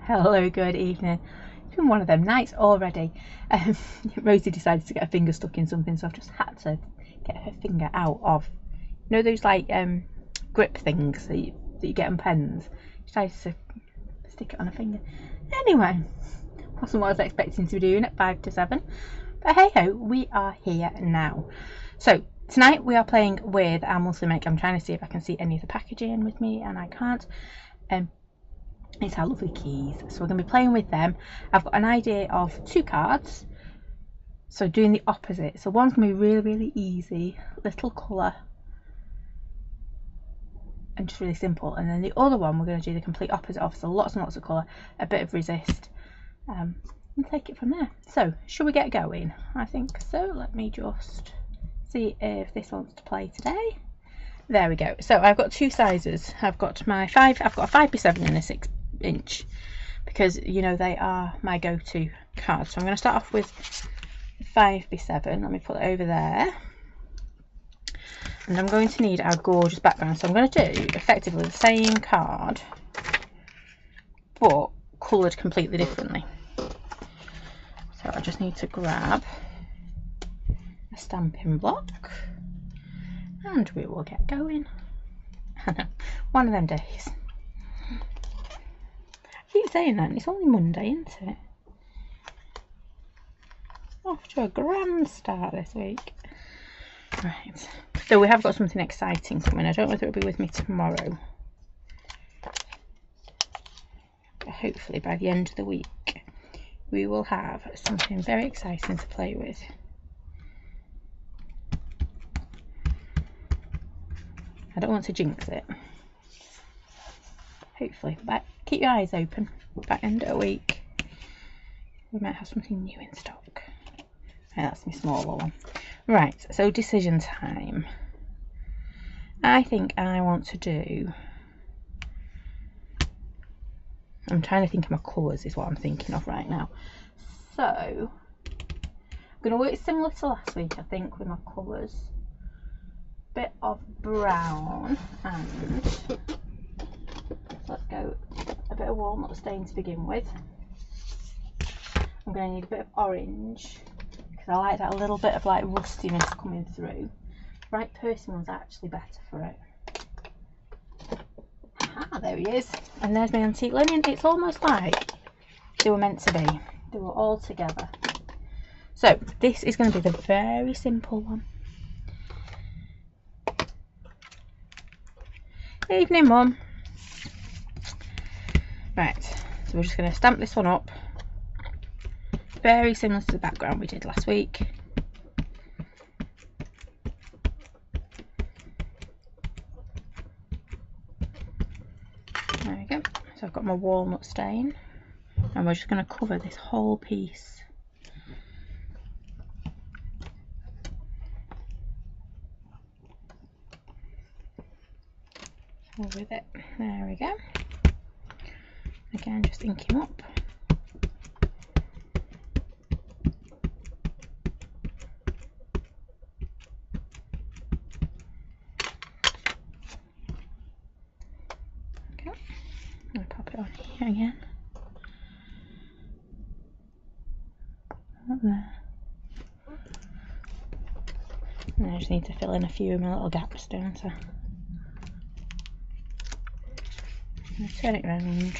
Hello, good evening. It's been one of them nights already. Rosie decided to get her finger stuck in something, so I've just had to get her finger out of, you know, those like grip things that you get on pens. She decided to stick it on her finger. Anyway, wasn't what I was expecting to be doing at 5 to 7, but hey ho, we are here now. So tonight we are playing with our monthly make. I'm trying to see if I can see any of the packaging with me, and I can't. It's our lovely keys, so we're going to be playing with them. I've got an idea of 2 cards, so doing the opposite. So one's going to be really, really easy, little colour and just really simple, and then the other one we're going to do the complete opposite of, so lots and lots of colour, a bit of resist, and take it from there. So should we get going? I think so. Let me just see if this wants to play today. There we go. So I've got 2 sizes. I've got a 5x7 and a 6-inch, because you know they are my go-to cards. So I'm going to start off with 5x7. Let me put it over there, and I'm going to need our gorgeous background. So I'm going to do effectively the same card but coloured completely differently. So I just need to grab a stamping block and we will get going. One of them days. I keep saying that, and it's only Monday, isn't it? Off to a grand start this week. Right, so we have got something exciting coming. I don't know whether it'll be with me tomorrow, but hopefully by the end of the week we will have something very exciting to play with. I don't want to jinx it. Hopefully, but keep your eyes open. By the end of the week we might have something new in stock. Right, that's my smaller one. Right, so decision time. I think I want to do, I'm trying to think of my colours is what I'm thinking of right now. So I'm going to work similar to last week, I think, with my colours. Bit of brown, and let's go a bit of walnut stain to begin with. I'm going to need a bit of orange, because I like that a little bit of like rustiness coming through. Right persimmon's actually better for it. Ah, there he is. And there's my antique linen. It's almost like they were meant to be. They were all together. So this is going to be the very simple one. Evening, Mum. Right, so we're just going to stamp this one up. Very similar to the background we did last week. There we go. So I've got my walnut stain, and we're just going to cover this whole piece. With it. There we go. Again, just ink him up. Okay. I'll pop it on here again. Up there. And I just need to fill in a few of my little gaps, don't I? Turn it around.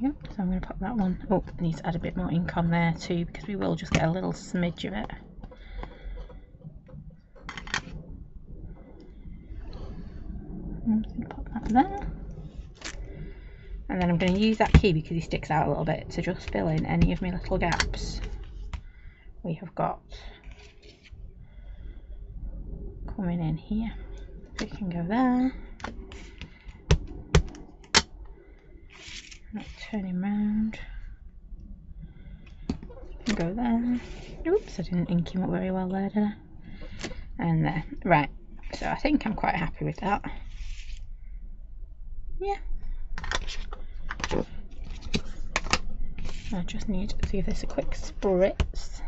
Yep, so I'm going to pop that one. Oh, I need to add a bit more ink on there too, because we will just get a little smidge of it. I'm just going to pop that there. And then I'm going to use that key, because he sticks out a little bit, to just fill in any of my little gaps we have got coming in here. We can go there, turn him round, we can go there. Oops, I didn't ink him up very well there, did I? And there. Right, so I think I'm quite happy with that. Yeah, I just need to give this a quick spritz.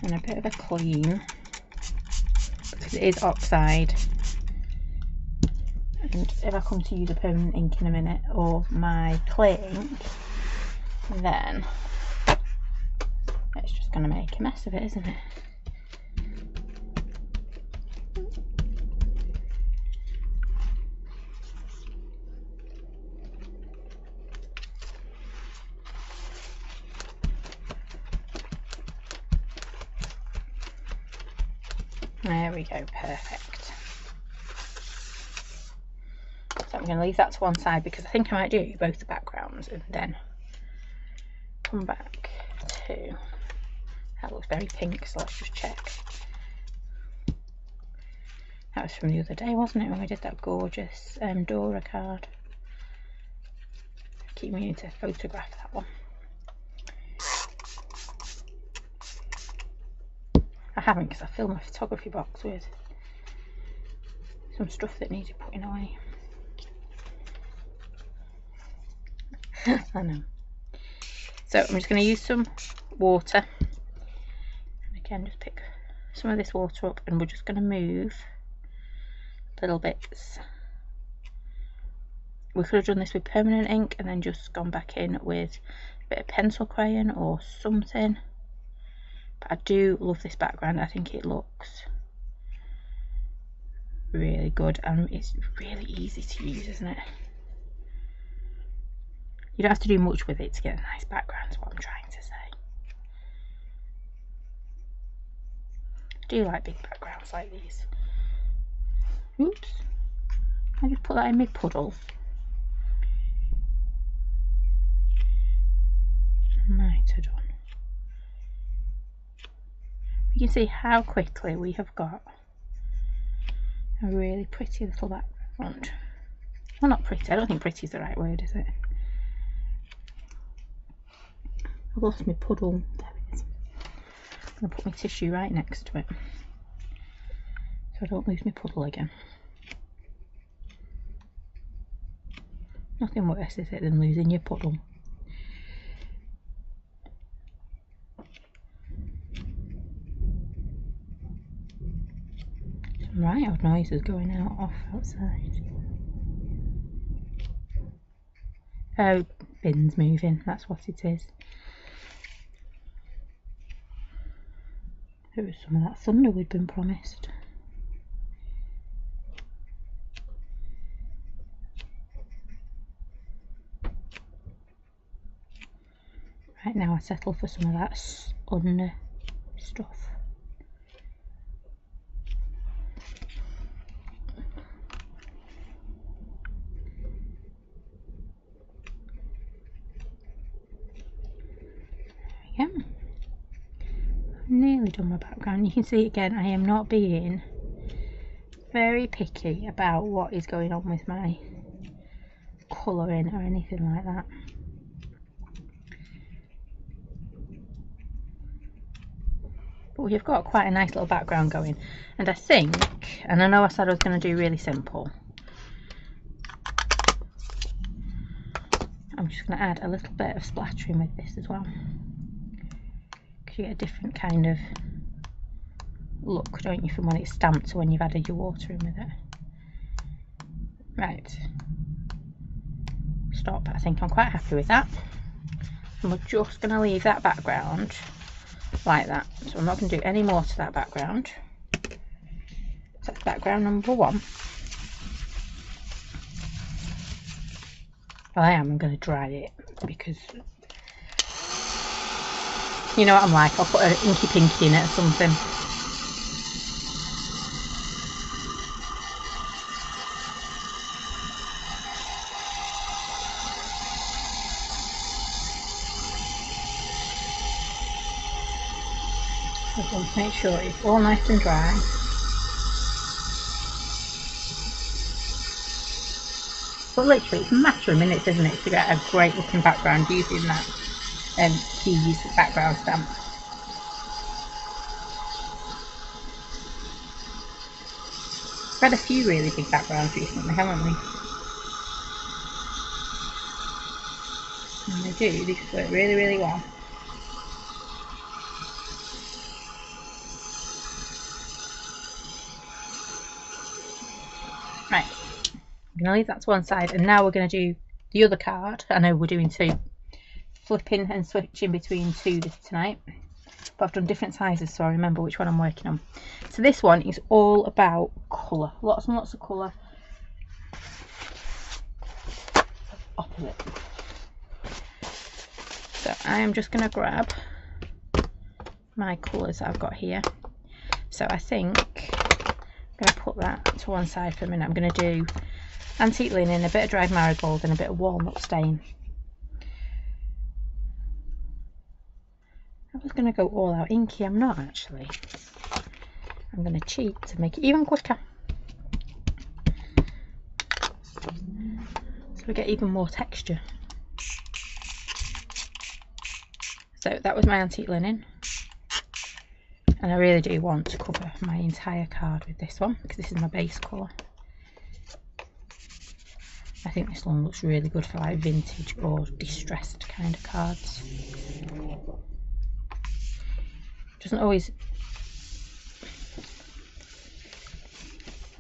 and a bit of a clean, because it is oxide. And if I come to use a permanent ink in a minute, or my clay ink, then it's just going to make a mess of it, isn't it? There we go, perfect. So I'm going to leave that to one side because I think I might do both the backgrounds and then come back to, that looks very pink, so let's just check. That was from the other day, wasn't it, when we did that gorgeous Dora card. I keep meaning to photograph that one. I haven't, because I filled my photography box with some stuff that needed putting away. I know. So I'm just going to use some water, and again just pick some of this water up, and we're just going to move little bits. We could have done this with permanent ink and then just gone back in with a bit of pencil crayon or something, but I do love this background. I think it looks really good and it's really easy to use, isn't it? You don't have to do much with it to get a nice background, is what I'm trying to say. I do like big backgrounds like these. Oops, I just put that in my puddle. Might have done. You can see how quickly we have got a really pretty little background. Well, not pretty, I don't think pretty is the right word, is it? I've lost my puddle. There it is. I'm going to put my tissue right next to it so I don't lose my puddle again. Nothing worse, is it, than losing your puddle? Some right odd noises going out off outside. Oh, bins moving, that's what it is. It was some of that thunder we'd been promised. Right now I settle for some of that under stuff. There we go. I've nearly done my background. You can see again I am not being very picky about what is going on with my colouring or anything like that. But we've got quite a nice little background going, and I think, and I know I said I was going to do really simple, I'm just going to add a little bit of splattering with this as well, because you get a different kind of look, don't you, from when it's stamped to when you've added your water in with it. Right, stop. I think I'm quite happy with that, and we're just going to leave that background like that. So I'm not going to do any more to that background. So that's background number one. Well, I'm going to dry it because you know what I'm like, I'll put an inky pinky in it or something. So make sure it's all nice and dry. But literally it's a matter of minutes, isn't it, to get a great looking background using that Keys background stamp. We've had a few really big backgrounds recently, haven't we? And they just work really, really well. I'm going to leave that to one side, and now we're going to do the other card. I know we're doing two, flipping and switching between two tonight, but I've done different sizes so I remember which one I'm working on. So this one is all about colour, lots and lots of colour. Opposite. So I am just going to grab my colours that I've got here. So I think I'm going to put that to one side for a minute. I'm going to do antique linen, a bit of dried marigold and a bit of walnut stain. I was going to go all out inky, I'm not actually. I'm going to cheat to make it even quicker, so we get even more texture. So that was my antique linen, and I really do want to cover my entire card with this one because this is my base colour. I think this one looks really good for like vintage or distressed kind of cards. Doesn't always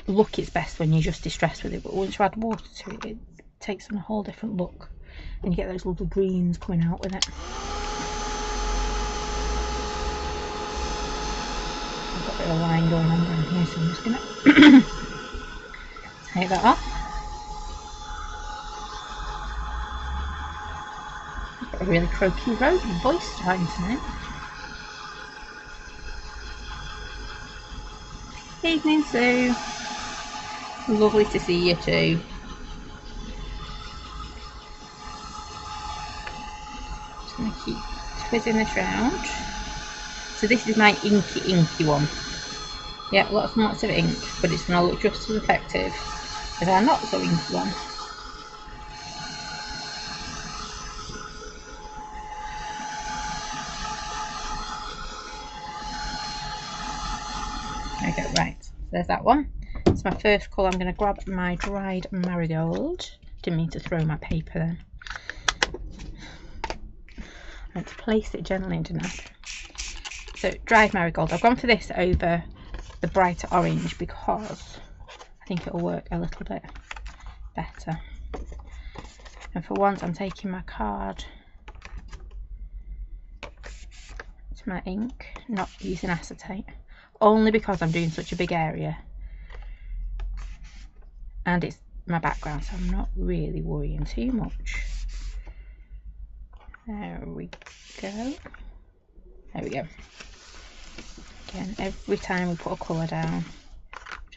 look its best when you're just distressed with it, but once you add water to it, it takes on a whole different look, and you get those lovely greens coming out with it. I've got a bit of a line going on down here, so I'm just going to take that off. I've got a really croaky voice starting tonight. Evening, Sue. Lovely to see you too. Just going to keep twizzing this round. So this is my inky one. Yeah, lots and lots of ink, but it's going to look just as effective as our not so inky one. Okay, right, so there's that one. It's my first colour. I'm going to grab my dried marigold. Didn't mean to throw my paper then. I meant to place it gently, didn't I? So dried marigold. I've gone for this over the brighter orange because I think it'll work a little bit better. And for once I'm taking my card to my ink, not using acetate. Only because I'm doing such a big area and it's my background, so I'm not really worrying too much. There we go. There we go. Again, every time we put a colour down,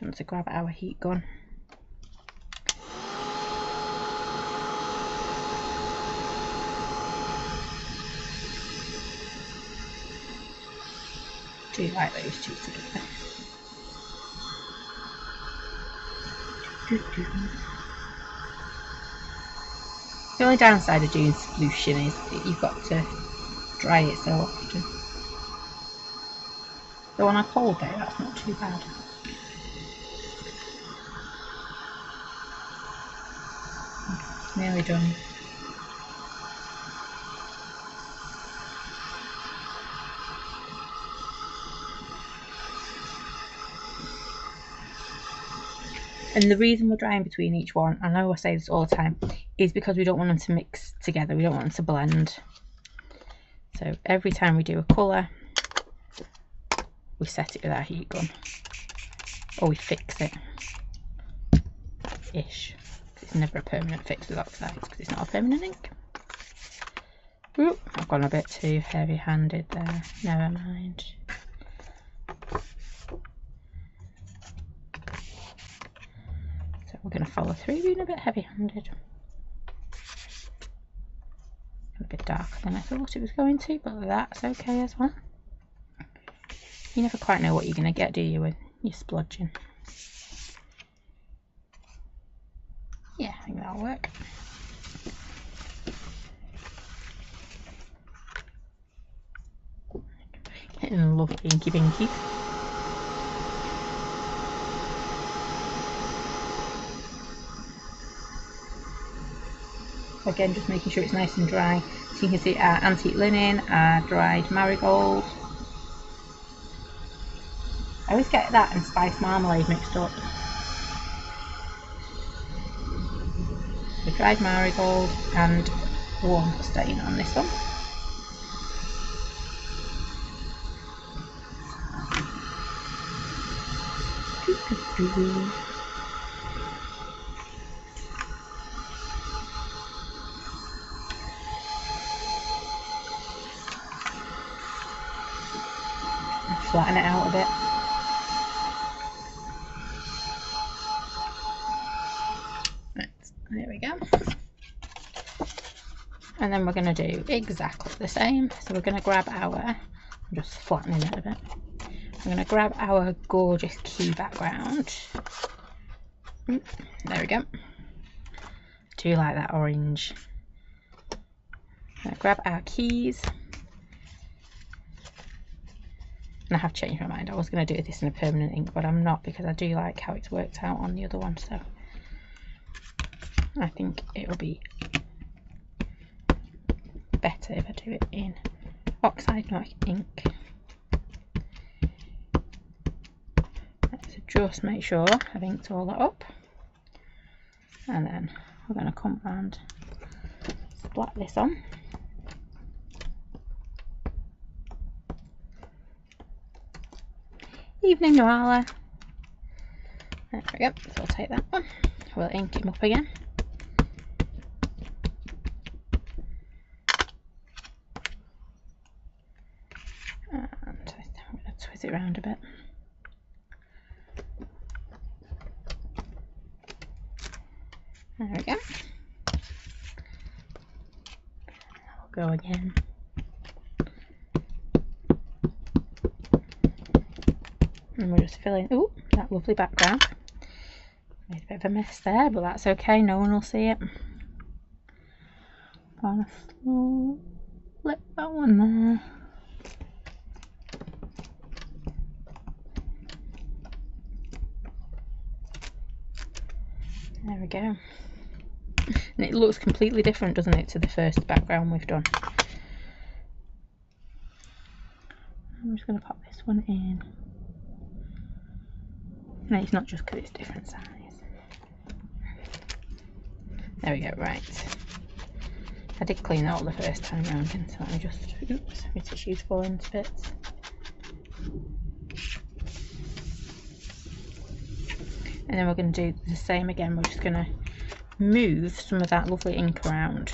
we want to grab our heat gun. Do like those two together. The only downside of doing solution is that you've got to dry it so often. So on a cold day, that's not too bad. Nearly done. And the reason we're drying between each one, I know I say this all the time, is because we don't want them to mix together. We don't want them to blend. So every time we do a colour, we set it with our heat gun. Or we fix it. Ish. It's never a permanent fix with oxides because it's not a permanent ink. Ooh, I've gone a bit too heavy-handed there. Never mind. We're going to follow through being a bit heavy-handed. A bit darker than I thought it was going to, but that's okay as well. You never quite know what you're going to get, do you, when you're splodging? Yeah, I think that'll work. Getting a lovely inky binky. Again, just making sure it's nice and dry. So you can see our antique linen, our dried marigold. I always get that and spiced marmalade mixed up. dried marigold and walnut stain on this one. Flatten it out a bit. Right, there we go. And then we're going to do exactly the same. So we're going to grab our, I'm just flattening it a bit. I'm going to grab our gorgeous key background. There we go. I do like that orange. I'm going to grab our keys. And I have changed my mind. I was going to do this in a permanent ink, but I'm not, because I do like how it's worked out on the other one. So I think it will be better if I do it in oxide, not ink. So just make sure I've inked all that up, and then we're going to come and splat this on. Evening, Noala. There we go. So I'll take that one. We'll ink him up again. And I'm going to twist it around a bit. There we go. I'll go again. And we're just filling that lovely background. Made a bit of a mess there, but that's okay, no one will see it. Gonna flip that one there. There we go. And it looks completely different, doesn't it, to the first background we've done. I'm just going to pop this one in. No, it's not just because it's different size. There we go, right. I did clean that all the first time round, and so let me just, oops, my tissue's falling to bits. And then we're going to do the same again. We're just going to move some of that lovely ink around.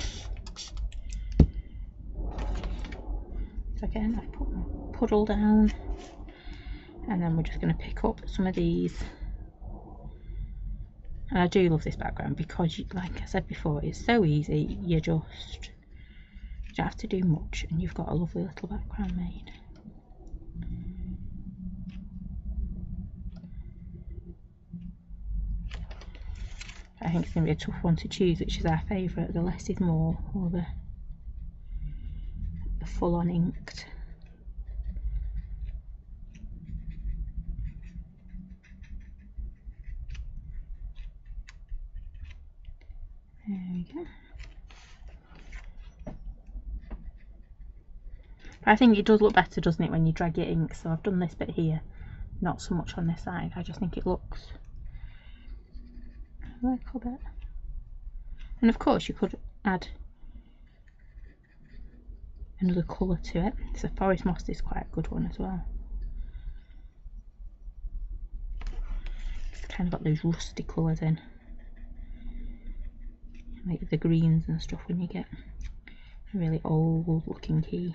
So again, I've put my puddle down. And then we're just going to pick up some of these. And I do love this background because, like I said before, it's so easy. You don't have to do much, and you've got a lovely little background made. I think it's going to be a tough one to choose, which is our favourite. The less is more, or the full-on inked. There we go. But I think it does look better, doesn't it, when you drag your ink? So I've done this bit here, not so much on this side. I just think it looks a little bit. And of course you could add another colour to it. So forest moss is quite a good one as well. It's kind of got those rusty colours in, like the greens and stuff. When you get a really old looking key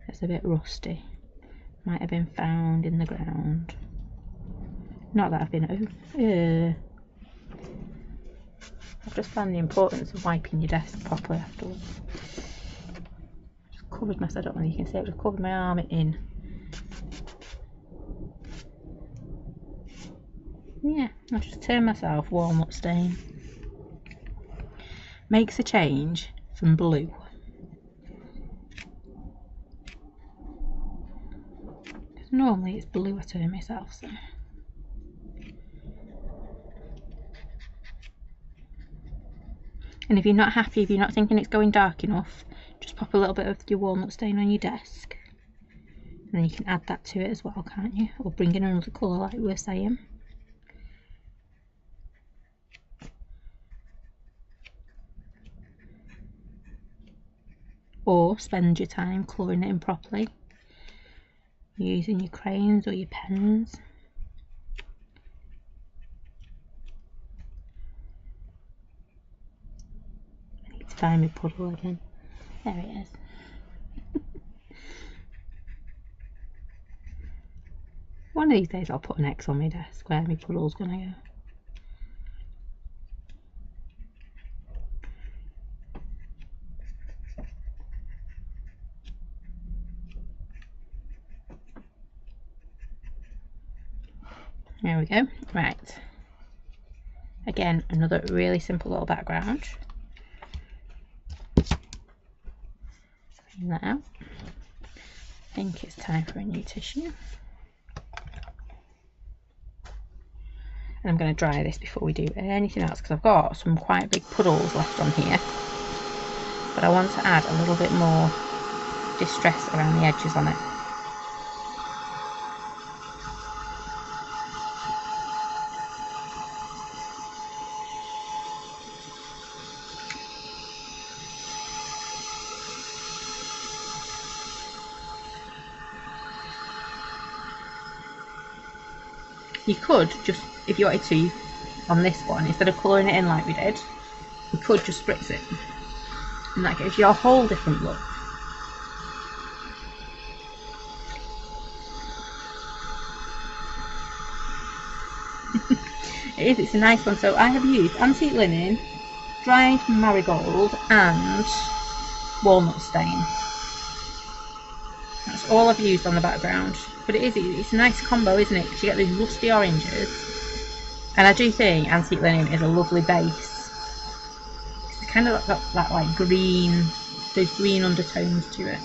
that's a bit rusty, might have been found in the ground. Not that I've been I've just found the importance of wiping your desk properly afterwards. Just covered my, I don't know if you can see it, just covered my arm in. Yeah, I'll just turn myself walnut stain. Makes a change from blue. Because normally it's blue I turn myself, so. And if you're not happy, if you're not thinking it's going dark enough, just pop a little bit of your walnut stain on your desk. And then you can add that to it as well, can't you? Or bring in another colour like we were saying. before, spend your time colouring it in properly, using your crayons or your pens. I need to find my puddle again. There it is. One of these days I'll put an X on my desk where my puddle's gonna go. There we go. Right. Again, another really simple little background. Clean that out. I think it's time for a new tissue. And I'm going to dry this before we do anything else, because I've got some quite big puddles left on here. But I want to add a little bit more distress around the edges on it. You could just, if you wanted to, on this one, instead of colouring it in like we did, you could just spritz it. And that gives you a whole different look. It is, it's a nice one. So I have used antique linen, dried marigold and walnut stain. That's all I've used on the background. But it's a nice combo, isn't it? Because you get these rusty oranges. And I do think antique linen is a lovely base. It's kind of got that like green, those green undertones to it.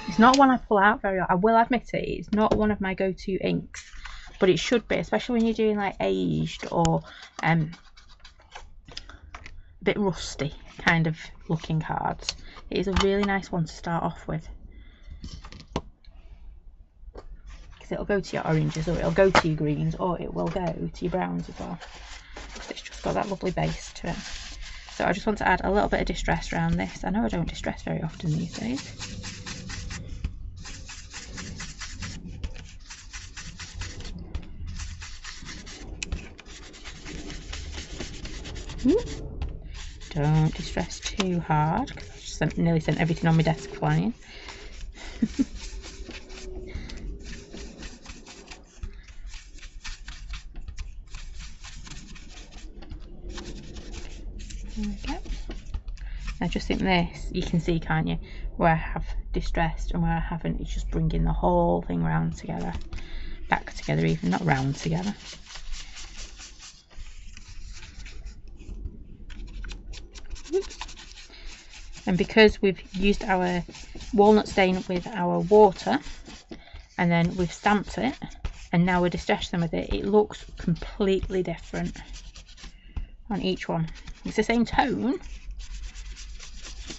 It's not one I pull out very often. I will admit it, it's not one of my go-to inks. But it should be, especially when you're doing like aged or a bit rusty kind of looking cards. It is a really nice one to start off with. Because it'll go to your oranges, or it'll go to your greens, or it will go to your browns as well. It's just got that lovely base to it. So I just want to add a little bit of distress around this. I know I don't distress very often these days. Don't distress too hard, because I just nearly sent everything on my desk flying. There we go. I just think this, you can see, can't you, where I have distressed and where I haven't. It's just bringing the whole thing round together, back together even, not round together. And because we've used our walnut stain with our water, and then we've stamped it, and now we're distressing with it, it looks completely different on each one. It's the same tone,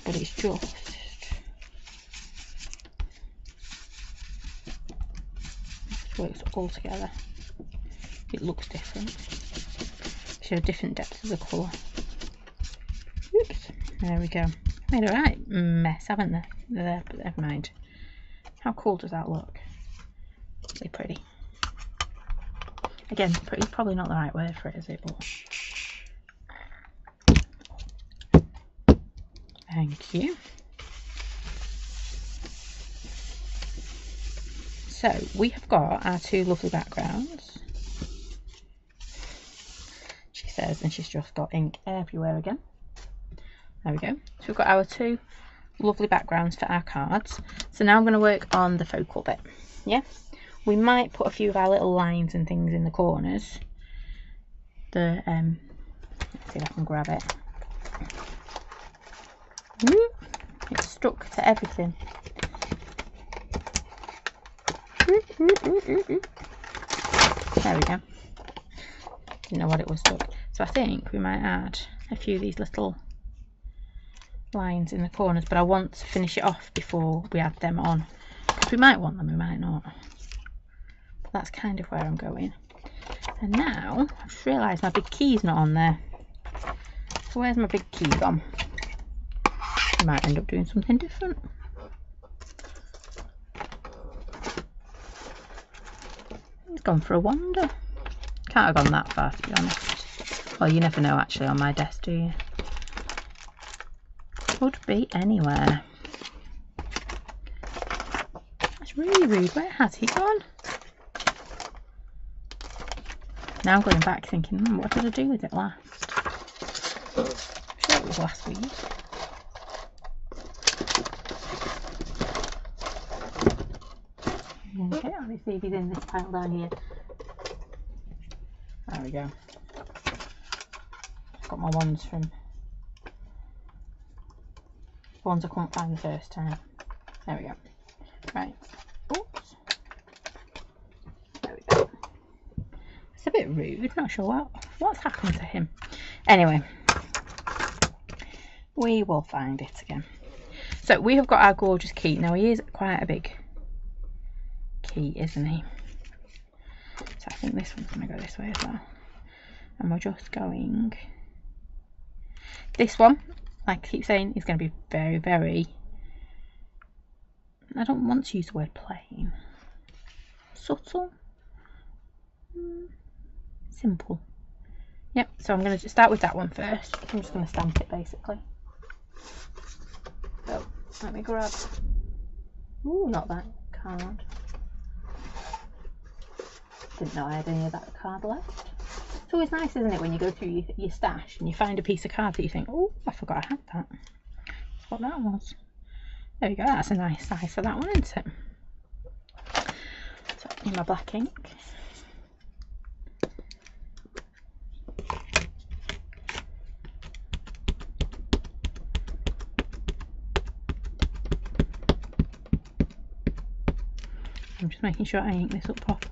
but it's just works all together. It looks different. Show different depths of the colour. Oops, there we go. Made a right mess, haven't they? There, but never mind. How cool does that look? Really pretty. Again, pretty probably not the right word for it, is it? But thank you. So we have got our two lovely backgrounds. She says, and she's just got ink everywhere again. There we go. So we've got our two lovely backgrounds for our cards. So now I'm going to work on the focal bit. Yeah, we might put a few of our little lines and things in the corners. Let's see if I can grab it. It's stuck to everything. There we go. Didn't know what it was stuck. So I think we might add a few of these little lines in the corners, but I want to finish it off before we add them on, because we might want them, we might not, but that's kind of where I'm going. And now I've just realised my big key's not on there. So where's my big key gone? I might end up doing something different. He's gone for a wander. Can't have gone that far, to be honest. Well, you never know actually on my desk, do you? Could be anywhere. That's really rude. Where has he gone? Now I'm going back thinking, what did I do with it last? I'm sure it was last week. Okay, let me see if he's in this pile down here. There we go. Got my ones from ones I couldn't find the first time. There we go. Right. Oops. There we go. It's a bit rude. Not sure what's happened to him. Anyway, we will find it again. So we have got our gorgeous key. Now he is quite a big key, isn't he? So I think this one's going to go this way as well. And we're just going... This one, like I keep saying, is going to be very, very... I don't want to use the word plain. Subtle. Simple. Yep, so I'm going to start with that one first. I'm just going to stamp it basically. So, let me grab... Ooh, not that card. Didn't know I had any of that card left. It's always nice, isn't it, when you go through your stash and you find a piece of card that you think, oh, I forgot I had that. That's what that was. There we go, that's a nice size for that one, isn't it? So, in my black ink. I'm just making sure I ink this up properly.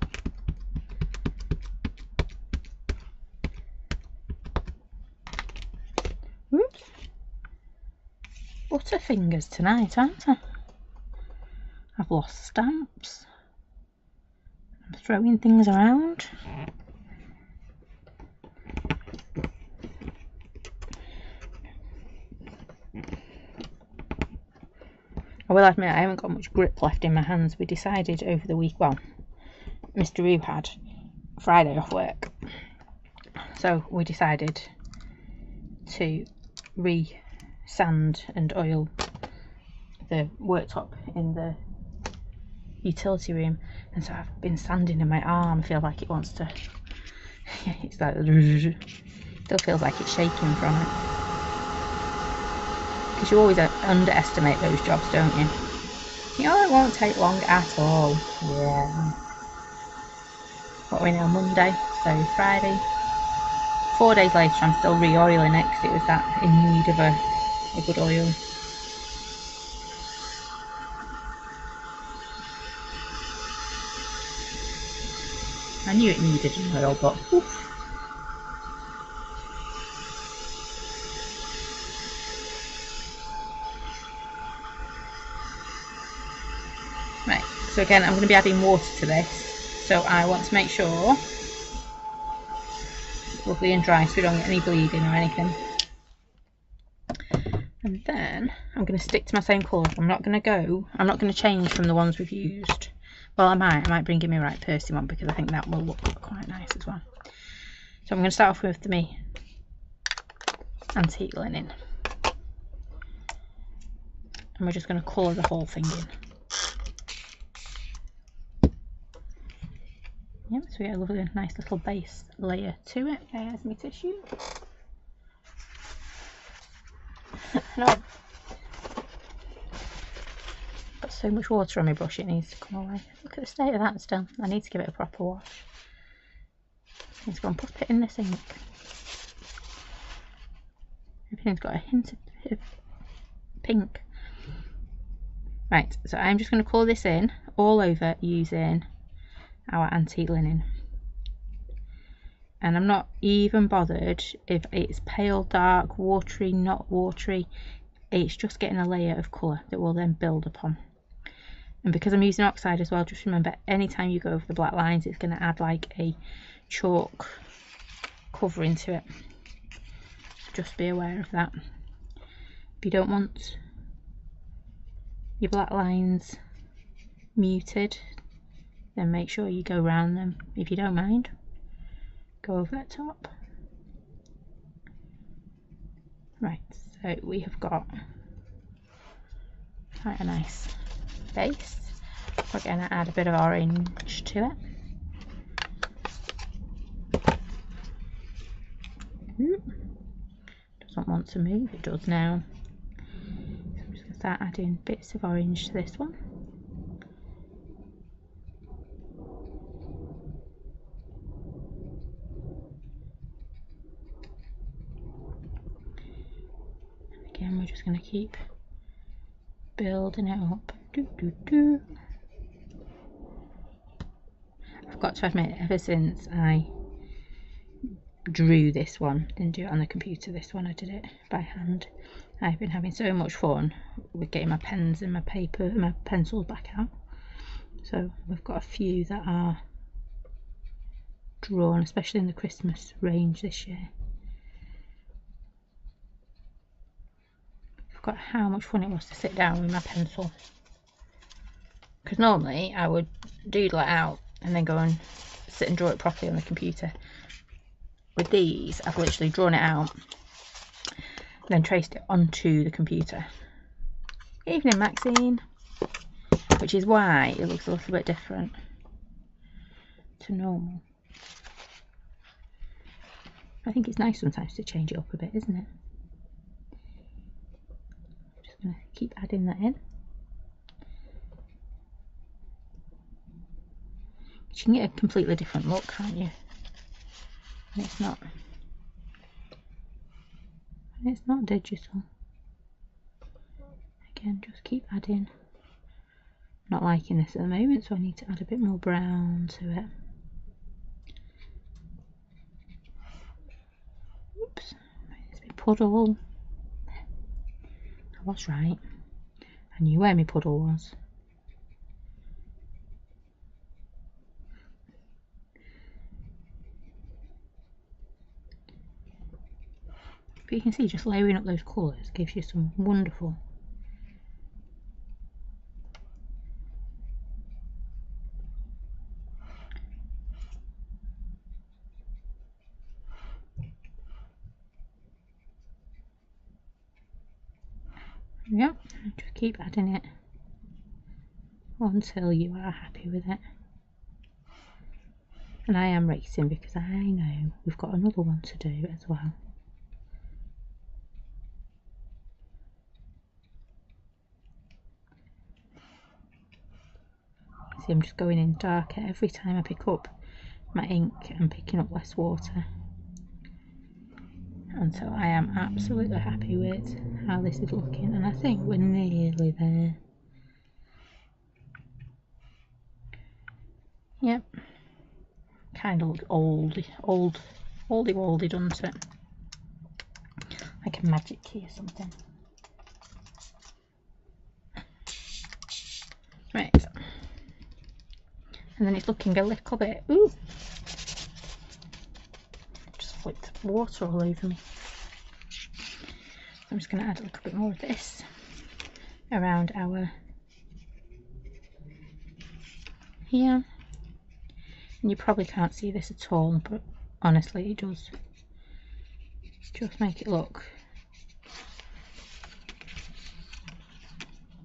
Oops. Butterfingers tonight, aren't I? I've lost stamps. I'm throwing things around. I will admit I haven't got much grip left in my hands. We decided over the week, well, Mr. Roo had Friday off work, so we decided to re-sand and oil the worktop in the utility room, and so I've been sanding in my arm. I feel like it wants to it's like still feels like it's shaking from it, because you always underestimate those jobs, don't you? You know, it won't take long at all. Yeah. What are we now, Monday? So Friday, 4 days later, I'm still re-oiling it because it was that in need of a good oil. I knew it needed an oil, but oof. Right, so again, I'm going to be adding water to this, so I want to make sure it's lovely and dry so we don't get any bleeding or anything. And then I'm going to stick to my same colours. I'm not going to change from the ones we've used. Well, I might bring in my right Percy one, because I think that will look quite nice as well. So I'm going to start off with my antique linen. And we're just going to colour the whole thing in. Yep, so we get a lovely nice little base layer to it. There's my tissue. No, I've got so much water on my brush it needs to come away. Look at the state of that still. I need to give it a proper wash. I need to go and put it in this ink. Everything's got a hint of pink. Right, so I'm just going to colour this in all over using our antique linen, and I'm not even bothered if it's pale, dark, watery, not watery. It's just getting a layer of colour that will then build upon. And because I'm using oxide as well, just remember anytime you go over the black lines, it's going to add like a chalk covering to it. Just be aware of that. If you don't want your black lines muted, then make sure you go round them. If you don't mind, go over the top. Right, so we have got quite a nice base. We're going to add a bit of orange to it. Doesn't want to move, it does now. So I'm just going to start adding bits of orange to this one. And again, we're just going to keep building it up. I've got to admit, ever since I drew this one, didn't do it on the computer, this one I did it by hand, I've been having so much fun with getting my pens and my paper and my pencils back out. So we've got a few that are drawn, especially in the Christmas range this year. I forgot how much fun it was to sit down with my pencil, because normally I would doodle it out and then go and sit and draw it properly on the computer. With these, I've literally drawn it out, then traced it onto the computer. Evening, Maxine. Which is why it looks a little bit different to normal. I think it's nice sometimes to change it up a bit, isn't it? Just going to keep adding that in. You can get a completely different look, can't you? And it's not digital. Again, just keep adding. Not liking this at the moment, so I need to add a bit more brown to it. Oops, it's a bit puddle. I was right. I knew where my puddle was. But you can see just layering up those colours gives you some wonderful Yep, just keep adding it until you are happy with it. And I am racing because I know we've got another one to do as well. See, I'm just going in darker every time I pick up my ink and picking up less water. And so I am absolutely happy with how this is looking, and I think we're nearly there. Yep, kind of looks oldie, doesn't it? Like a magic key or something. Right, and then it's looking a little bit, ooh, just flipped water all over me. So I'm just going to add a little bit more of this around our here. And you probably can't see this at all, but honestly it does just make it look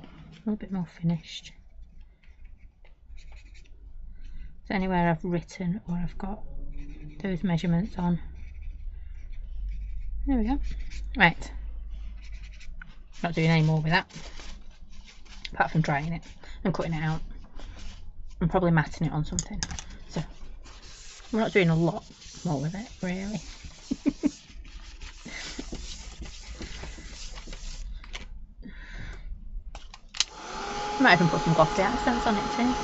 a little bit more finished. So anywhere I've written or I've got those measurements on. There we go. Right. Not doing any more with that. Apart from drying it and cutting it out. I'm probably matting it on something. So we're not doing a lot more with it, really. Might even put some glossy accents on it too.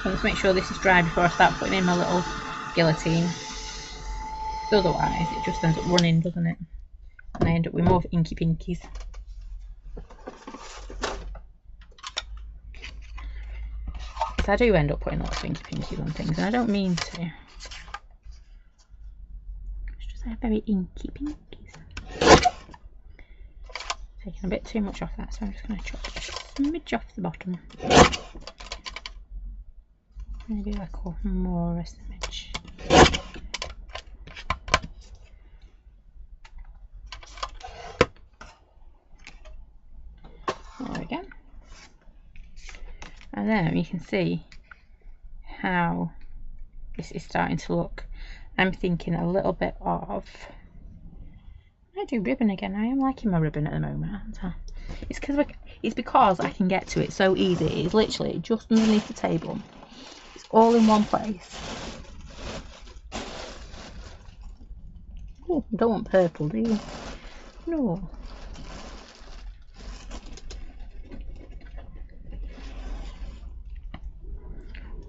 So let's make sure this is dry before I start putting in my little guillotine. Otherwise it just ends up running, doesn't it? And I end up with more inky pinkies. So I do end up putting lots of inky pinkies on things, and I don't mean to. It's just like very inky pinkies. Taking a bit too much off that, so I'm just going to chop a smidge off the bottom. Maybe like a more a smidge. There we go. And then you can see how this is starting to look. I'm thinking a little bit of, I do ribbon again. I am liking my ribbon at the moment, aren't I? It's because I can get to it so easy. It's literally just underneath the table. It's all in one place. Oh, you don't want purple, do you? No.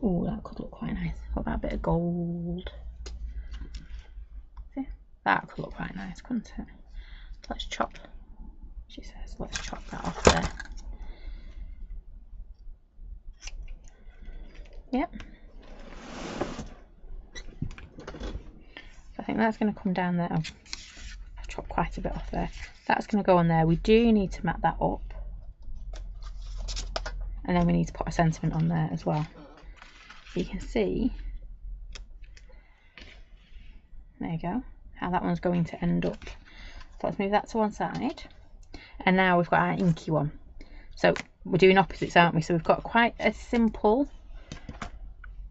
Oh, that could look quite nice. What about a bit of gold? See? That could look quite nice, couldn't it? Let's chop, she says, let's chop that off there. Yep. So I think that's going to come down there. I've chopped quite a bit off there. That's going to go on there. We do need to mat that up. And then we need to put a sentiment on there as well. You can see, there you go, how that one's going to end up. So let's move that to one side, and now we've got our inky one. So we're doing opposites, aren't we? So we've got quite a simple,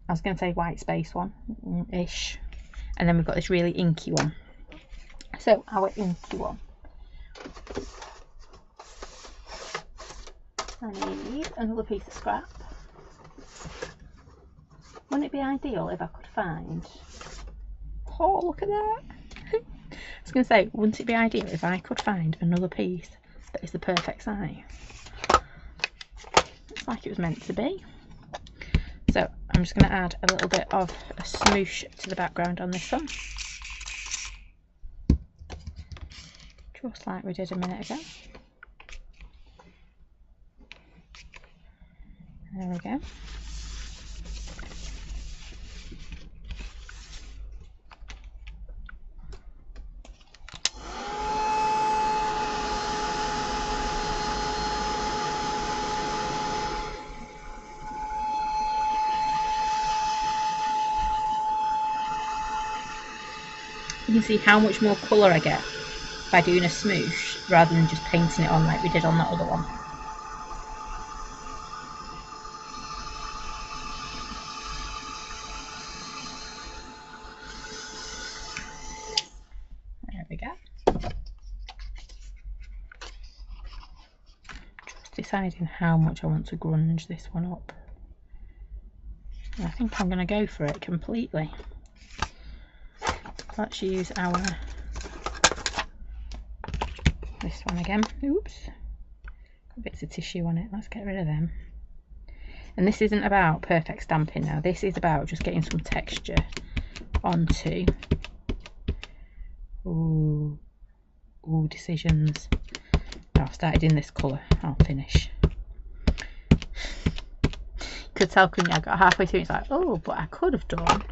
I was going to say white space one ish, and then we've got this really inky one. So our inky one, I need another piece of scrap. Wouldn't it be ideal if I could find, oh look at that, I was going to say, wouldn't it be ideal if I could find another piece that is the perfect size? It's like it was meant to be. So I'm just going to add a little bit of a smoosh to the background on this one, just like we did a minute ago. There we go. You can see how much more colour I get by doing a smoosh rather than just painting it on like we did on that other one. There we go. Just deciding how much I want to grunge this one up. And I think I'm going to go for it completely. Let's use our, this one again. Oops, got bits of tissue on it. Let's get rid of them. And this isn't about perfect stamping now. This is about just getting some texture onto. Ooh, decisions. No, I've started in this colour. I'll finish. You could tell, couldn't you? I got halfway through. It's like, oh, but I could have done.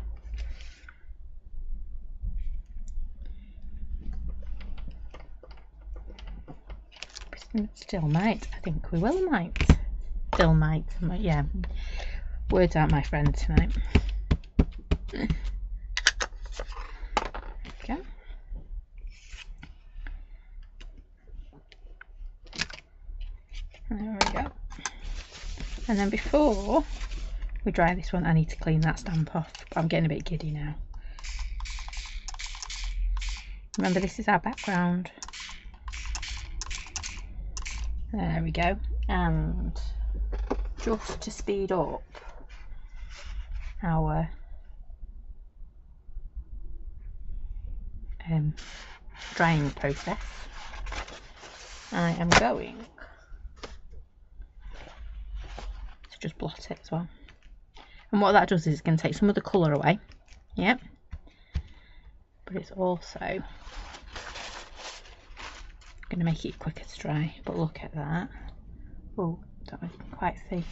Still might. I think we will might. Still might. Yeah. Words aren't my friend tonight. There we go. There we go. And then before we dry this one, I need to clean that stamp off. I'm getting a bit giddy now. Remember, this is our background. There we go. And just to speed up our drying process, I am going to just blot it as well. And what that does is it's going to take some of the colour away. Yep. But it's also going to make it quicker to dry. But look at that. Oh, don't know if you can quite see.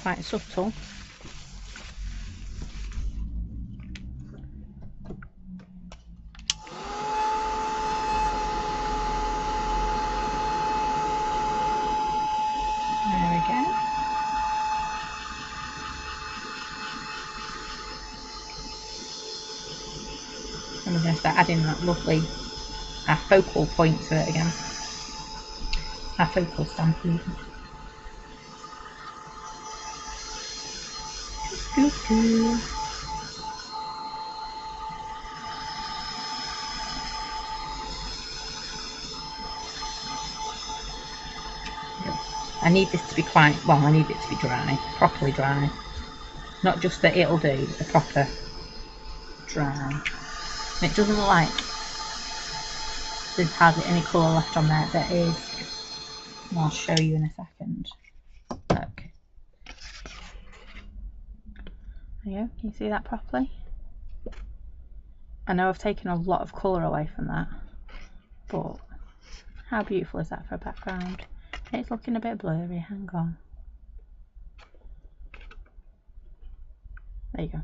Quite subtle. There we go. And we're going to start adding that lovely, our focal point to it again. Our focal stamp even. I need this to be quite, well, I need it to be dry, properly dry. Not just that it'll do, a proper dry. And it doesn't look like there's hardly any colour left on there. There is. And I'll show you in a second. Look. There you go. Can you see that properly? I know I've taken a lot of colour away from that, but how beautiful is that for a background? It's looking a bit blurry. Hang on. There you go.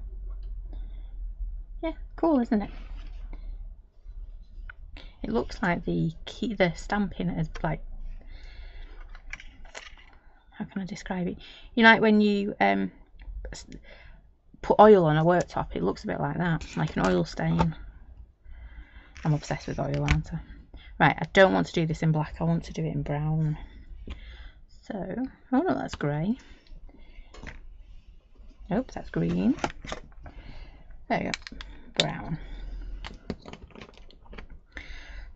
Yeah, cool, isn't it? It looks like the stamping is like, how can I describe it? You know, like when you put oil on a worktop, it looks a bit like that, like an oil stain. I'm obsessed with oil, aren't I? Right, I don't want to do this in black, I want to do it in brown. So, oh no, that's grey. Nope, that's green. There you go, brown.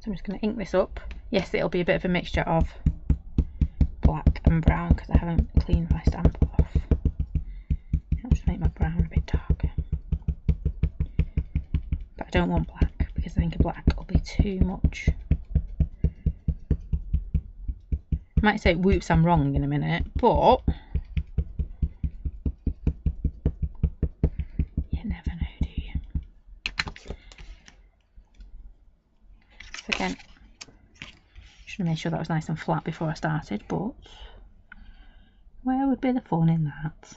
So I'm just going to ink this up. Yes, it'll be a bit of a mixture of black and brown because I haven't cleaned my stamp off. I'll just make my brown a bit darker. But I don't want black because I think a black will be too much. I might say, whoops, I'm wrong in a minute, but you never know, do you? So again, should have made sure that was nice and flat before I started, but where would be the fun in that?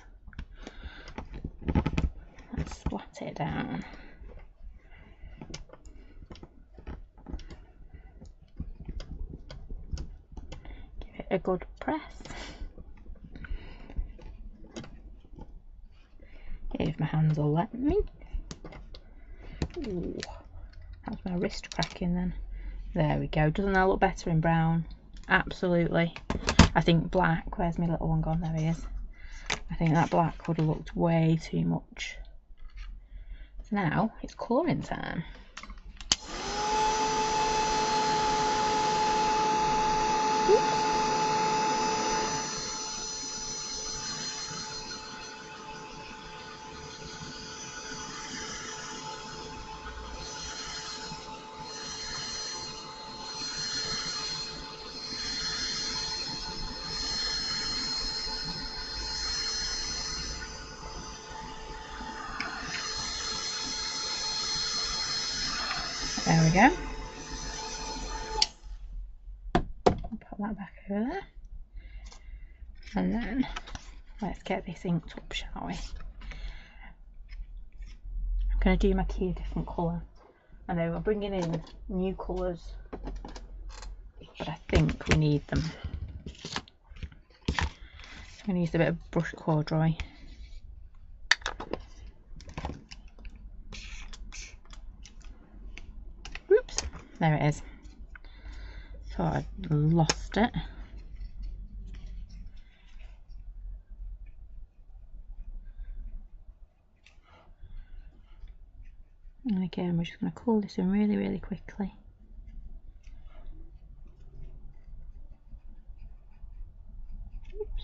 Let's splat it down. Give it a good press. If my hands will let me. Ooh, that's my wrist cracking then. There we go. Doesn't that look better in brown? Absolutely. I think black, where's my little one gone? There he is. I think that black would have looked way too much. So now it's colouring time. Oops. There we go. Put that back over there. And then let's get this inked up, shall we? I'm going to do my key a different colour. I know we're bringing in new colours, but I think we need them. So I'm going to use a bit of brush corduroy. Oops, there it is. Thought I'd lost it. And again, we're just going to call this in really, really quickly. Oops.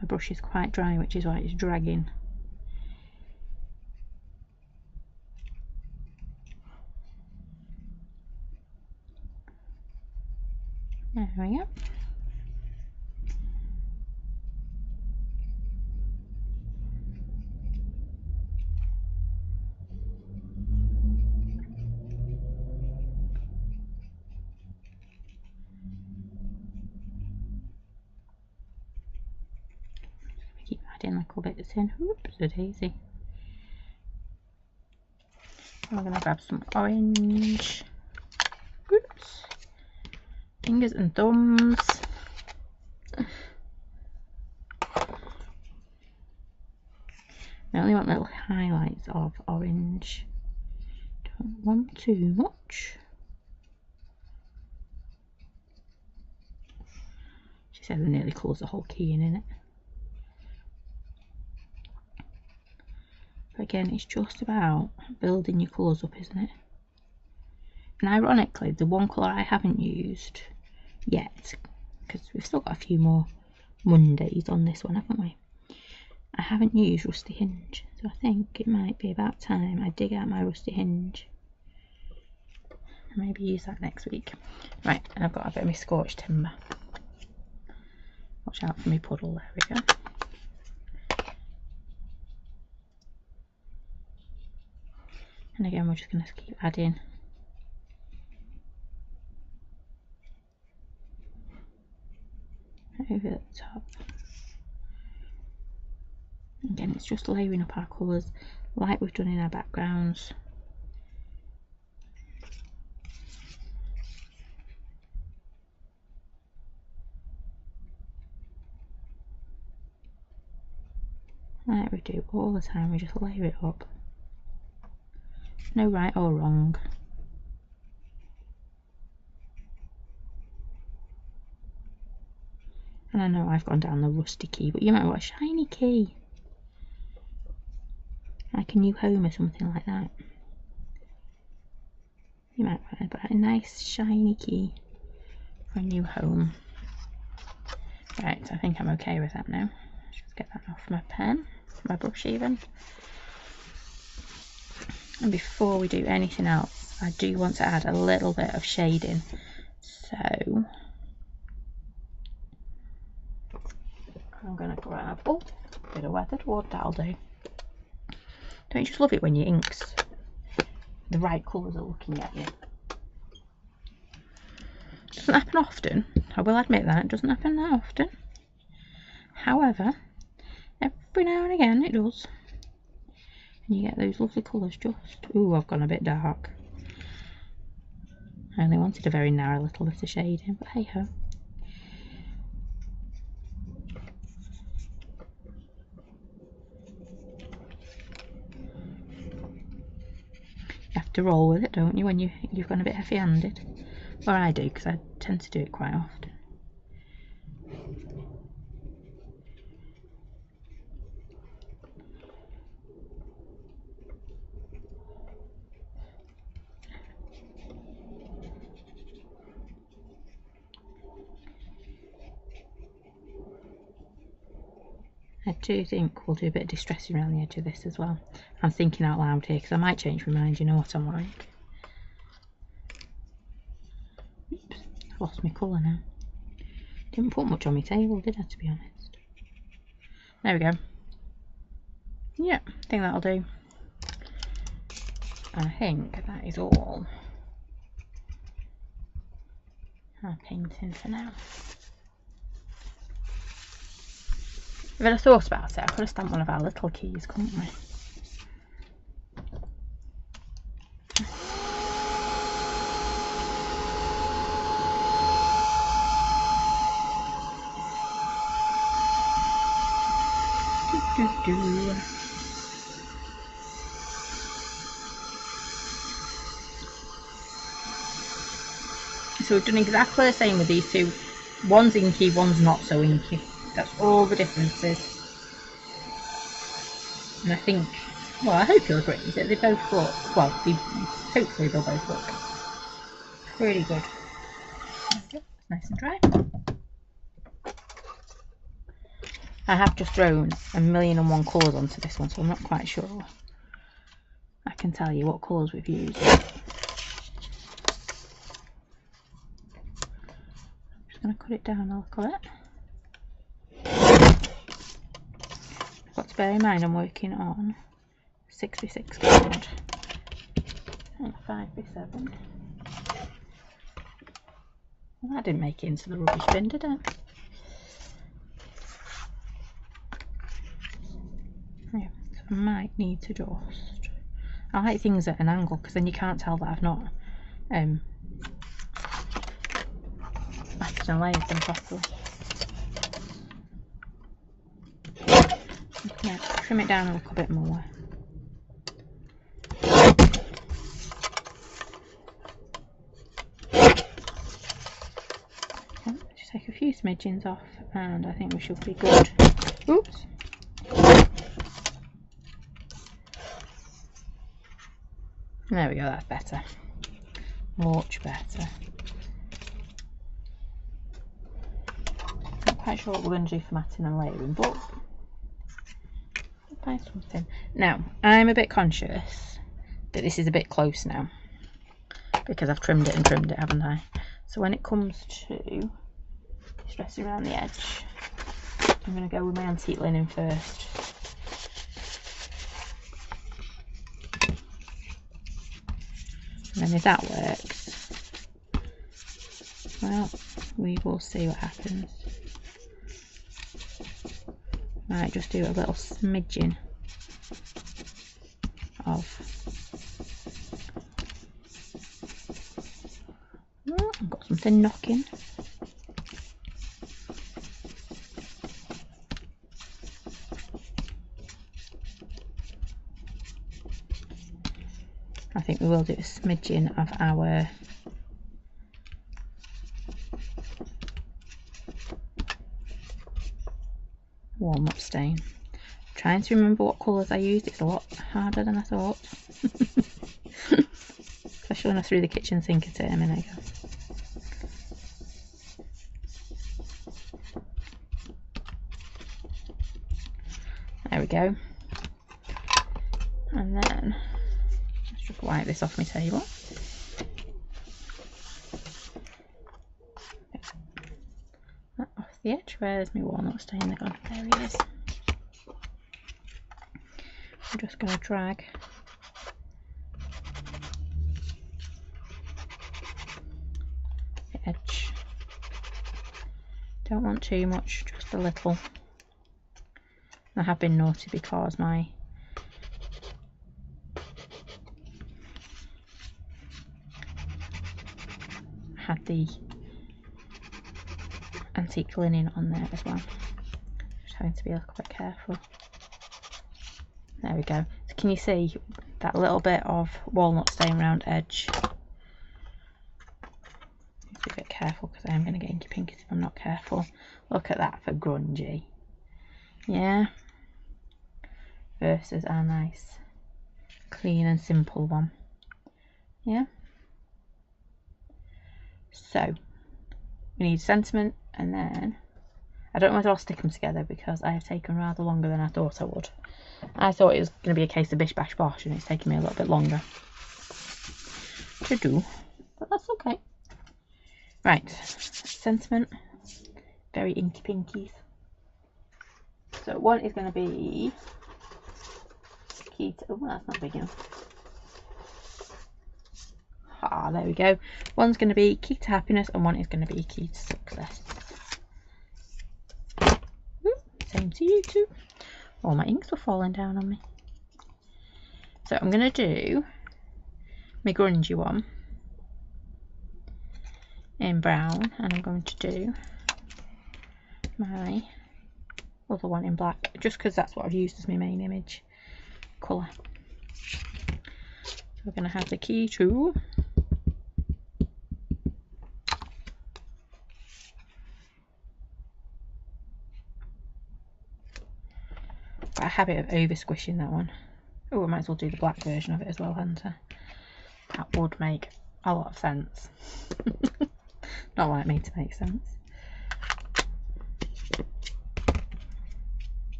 My brush is quite dry, which is why it's dragging. There we go. getting little bits in. Oops, a daisy. I'm going to grab some orange. Oops. Fingers and thumbs. I only want little highlights of orange. Don't want too much. She says it nearly colours the whole key in it. But again, it's just about building your colours up, isn't it? And ironically, the one colour I haven't used yet, because we've still got a few more Mondays on this one, haven't we? I haven't used Rusty Hinge, so I think it might be about time I dig out my Rusty Hinge. Maybe use that next week. Right, and I've got a bit of my scorched timber. Watch out for me puddle, there we go. And again, we're just going to keep adding over the top. Again, it's just layering up our colours like we've done in our backgrounds. Like we do all the time, we just layer it up. No right or wrong. And I know I've gone down the rusty key, but you might want a shiny key. Like a new home or something like that. You might want a nice shiny key for a new home. Right, I think I'm okay with that now. Just get that off my pen, my brush even. And before we do anything else, I do want to add a little bit of shading. So I'm going to grab, oh, a bit of weathered wood, that'll do. Don't you just love it when your inks, the right colours are looking at you? Doesn't happen often, I will admit that, it doesn't happen that often. However, every now and again it does. And you get those lovely colours just, ooh, I've gone a bit dark. I only wanted a very narrow little bit of shading, but hey ho. You have to roll with it, don't you, when you've gone a bit heavy-handed? Or I do, because I tend to do it quite often. I do think we'll do a bit of distressing around the edge of this as well. I'm thinking out loud here because I might change my mind, you know what I'm like. Oops, I've lost my colour now. Didn't put much on my table, did I, to be honest? There we go. Yeah, I think that'll do. And I think that is all our painting for now. If I'd have thought about it, I could have stamped one of our little keys, couldn't we? So we've done exactly the same with these two. One's inky, one's not so inky. That's all the differences. And I think, well, I hope you'll agree that they both look, well, hopefully they'll both look pretty good. It's nice and dry. I have just thrown 1,000,001 colours onto this one, so I'm not quite sure I can tell you what colours we've used. I'm just going to cut it down a little bit. I've got to bear in mind I'm working on 6x6 card and 5x7. Well, that didn't make it into the rubbish bin, did it? I might need to just... I like things at an angle because then you can't tell that I've not matted and layered them properly. Yeah, trim it down a little bit more. Just take a few smidgens off and I think we should be good. Oops. There we go, that's better. Much better. Not quite sure what we're going to do for matting and layering, but we'll find something. Now, I'm a bit conscious that this is a bit close now because I've trimmed it and trimmed it, haven't I? So when it comes to stressing around the edge, I'm going to go with my antique linen first. And then if that works, well, we will see what happens. Might just do a little smidgen of... Oh, I've got something knocking. I think we will do a smidgen of our walnut stain. I'm trying to remember what colours I used. It's a lot harder than I thought. Especially when I threw the kitchen sink at it a minute ago. There we go. And then let's just wipe this off my table. That off the edge. Where's my walnut stain gone? There he is. I'm just going to drag the edge. Don't want too much, just a little. I have been naughty because I had the antique linen on there as well. Just having to be a little bit careful. There we go. So can you see that little bit of walnut stain around edge? Be a bit careful because I am going to get inky pinkies if I'm not careful. Look at that for grungy. Yeah. Versus our nice, clean and simple one. Yeah. So we need sentiment, and then I don't know whether I'll stick them together because I have taken rather longer than I thought I would. I thought it was going to be a case of bish bash bosh, and it's taken me a little bit longer to do, but that's okay. Right, sentiment, very inky pinkies. So one is going to be key to, oh, that's not big enough. Ah, there we go. One's going to be key to happiness and one is going to be key to success. Ooh, same to you too. All my inks were falling down on me. So I'm going to do my grungy one in brown, and I'm going to do my other one in black, just because that's what I've used as my main image colour. So we're going to have the key to got a habit of over squishing that one. Oh, I might as well do the black version of it as well, Hunter. That would make a lot of sense. Not like me to make sense.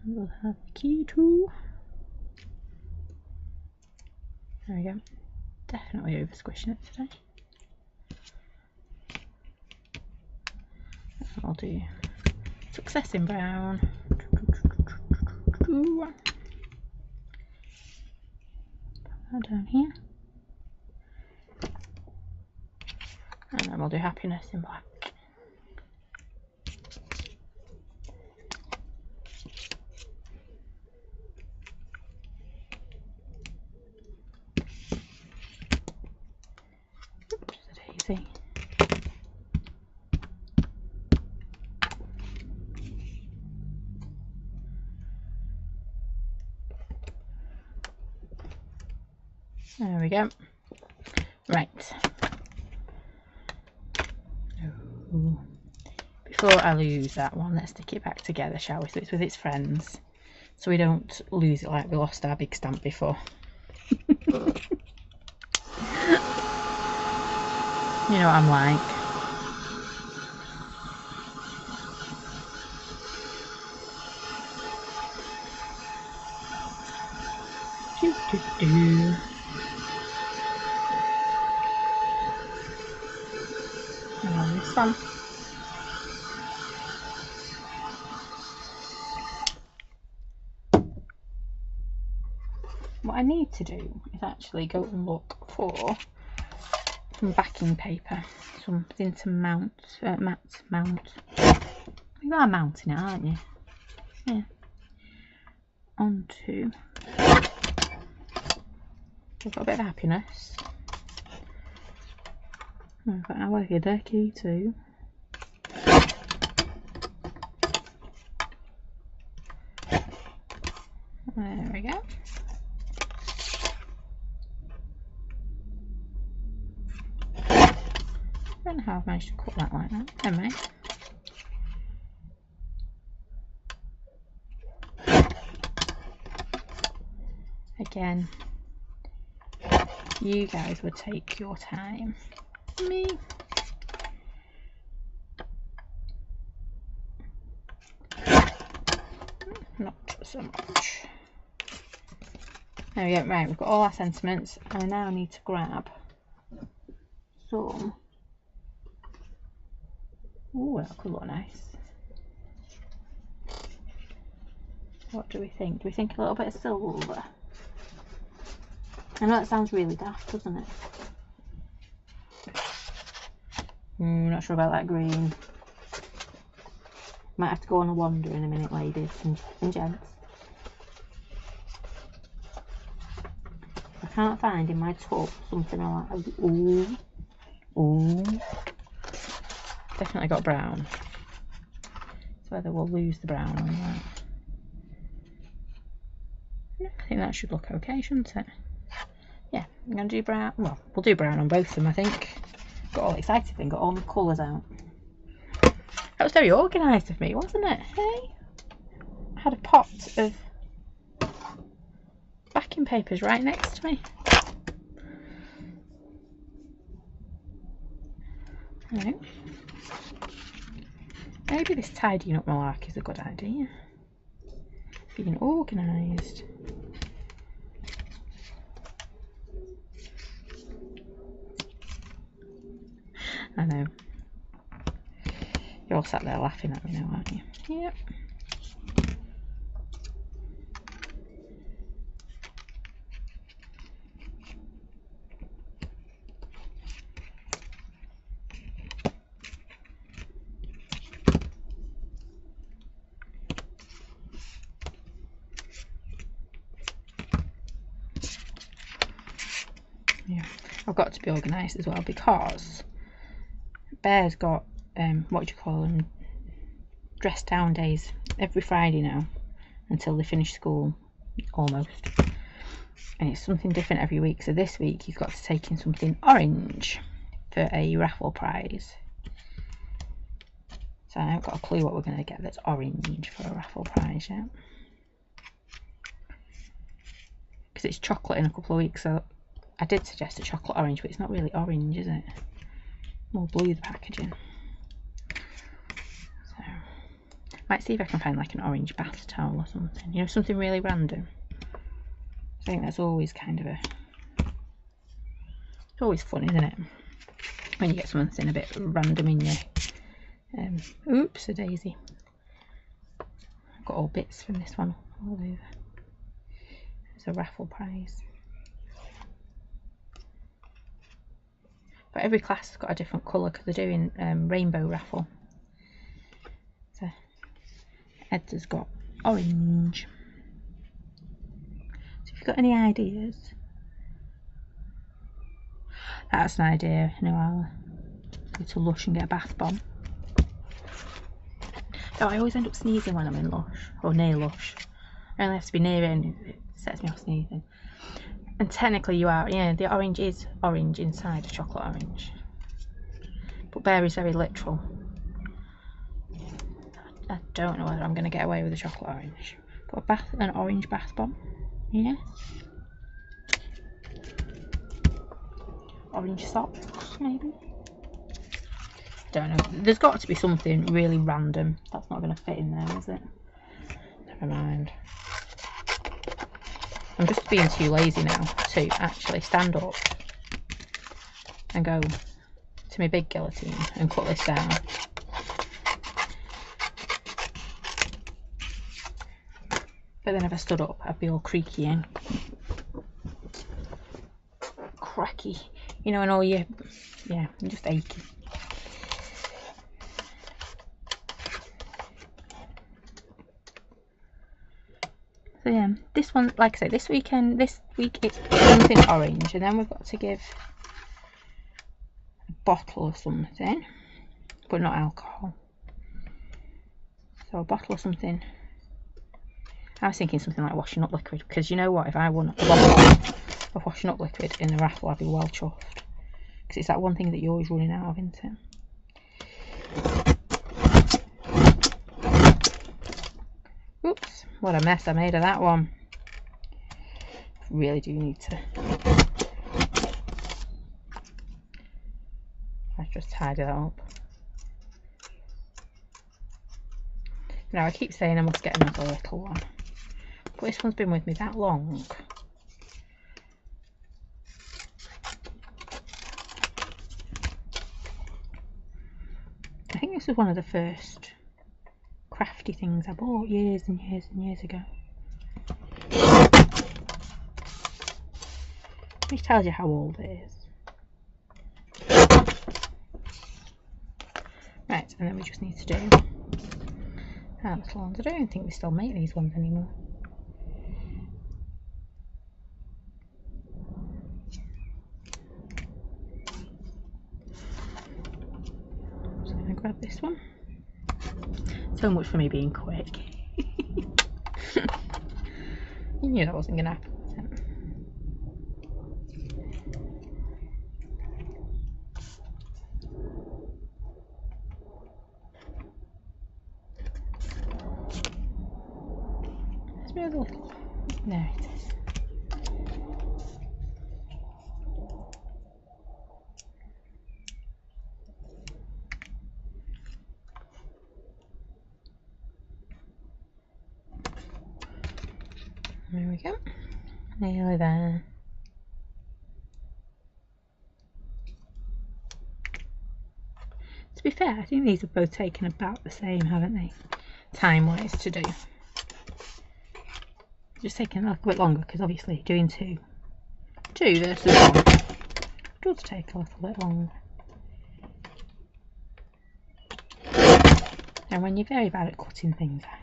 We'll have the key to. There we go. Definitely over squishing it today. I'll do success in brown. Put that down here. And then we'll do happiness in black. see. There we go. Right. Ooh. Before I lose that one, let's stick it back together, shall we? So it's with its friends. So we don't lose it like we lost our big stamp before. You know what I'm like. And on this one. What I need to do is actually go and look for some backing paper, something to mount, mount. You are mounting it, aren't you? Yeah. Onto. We've got a bit of happiness. We've got our hidden key too. There we go. I don't know how I've managed to cut that like that. Never mind. Again, you guys would take your time. Me. Not so much. There we go. Right, we've got all our sentiments. I now need to grab some. Oh, that could look nice. What do we think? Do we think a little bit of silver? I know that sounds really daft, doesn't it? Not sure about that green. Might have to go on a wander in a minute, ladies and gents. I can't find in my tub something I like. Ooh. Ooh. Definitely got brown. So whether we'll lose the brown on that. Yeah, I think that should look okay, shouldn't it? Yeah, I'm going to do brown. Well, we'll do brown on both of them, I think. Got all excited and got all my colours out. That was very organised of me, wasn't it? Hey? I had a pot of backing papers right next to me. Right. Maybe this tidying up malarkey is a good idea. Being organised. I know. You're all sat there laughing at me now, aren't you? Yep. Yeah, I've got to be organised as well because Bear's got what do you call them, dress down days every Friday now until they finish school, almost, and it's something different every week. So this week he's got to take in something orange for a raffle prize. So I haven't got a clue what we're going to get that's orange for a raffle prize yet, because it's chocolate in a couple of weeks. So I did suggest a chocolate orange, but it's not really orange, is it? More blue, the packaging. So might see if I can find like an orange bath towel or something, you know, something really random. I think that's always kind of it's always fun, isn't it, when you get something a bit random in your oops, a daisy. I've got all bits from this one all over. It's a raffle prize. But every class has got a different colour because they're doing rainbow raffle. So Ed's has got orange. So if you've got any ideas, that's an idea, Noella. Go to Lush and get a bath bomb. So I always end up sneezing when I'm in Lush, or near Lush. I only have to be near it and it sets me off sneezing. And technically you are, yeah, the orange is orange inside a chocolate orange. But Bear is very literal. I don't know whether I'm going to get away with a chocolate orange. But an orange bath bomb, yeah. Orange socks, maybe. Don't know. There's got to be something really random. That's not going to fit in there, is it? Never mind. I'm just being too lazy now to actually stand up and go to my big guillotine and cut this down. But then if I stood up, I'd be all creaky and cracky, you know, and all you, yeah, I'm just achy. So yeah, this one, like I say, this week it's something orange, and then we've got to give a bottle of something, but not alcohol. So a bottle of something. I was thinking something like washing up liquid, because you know what, if I won a bottle of washing up liquid in the raffle, I'd be well chuffed. Because it's that one thing that you're always running out of, isn't it? Oops, what a mess I made of that one. Really do need to. Let's just tidy that up. Now I keep saying I must get another little one. But this one's been with me that long. I think this was one of the first crafty things I bought years and years and years ago. Which tells you how old it is. Right, and then we just need to do our little ones. I don't think they still make these ones anymore. So I'm going to grab this one. So much for me being quick. You knew that wasn't going to happen, was it? Let's move a little. There it is. There we go. Nearly there. To be fair, I think these have both taken about the same, haven't they? Time-wise to do. Just taking a little bit longer because obviously doing two versus one does take a little bit longer. And when you're very bad at cutting things out.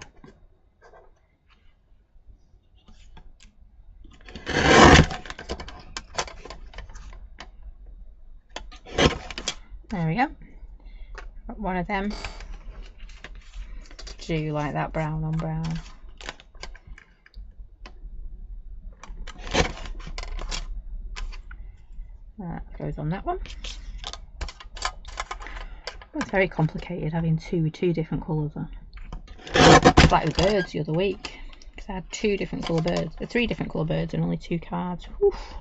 There we go. Got one of them. Do like that brown on brown. That goes on that one. It's very complicated having two different colours on. It's like the birds the other week. Because I had three different colour birds and only 2 cards. Oof.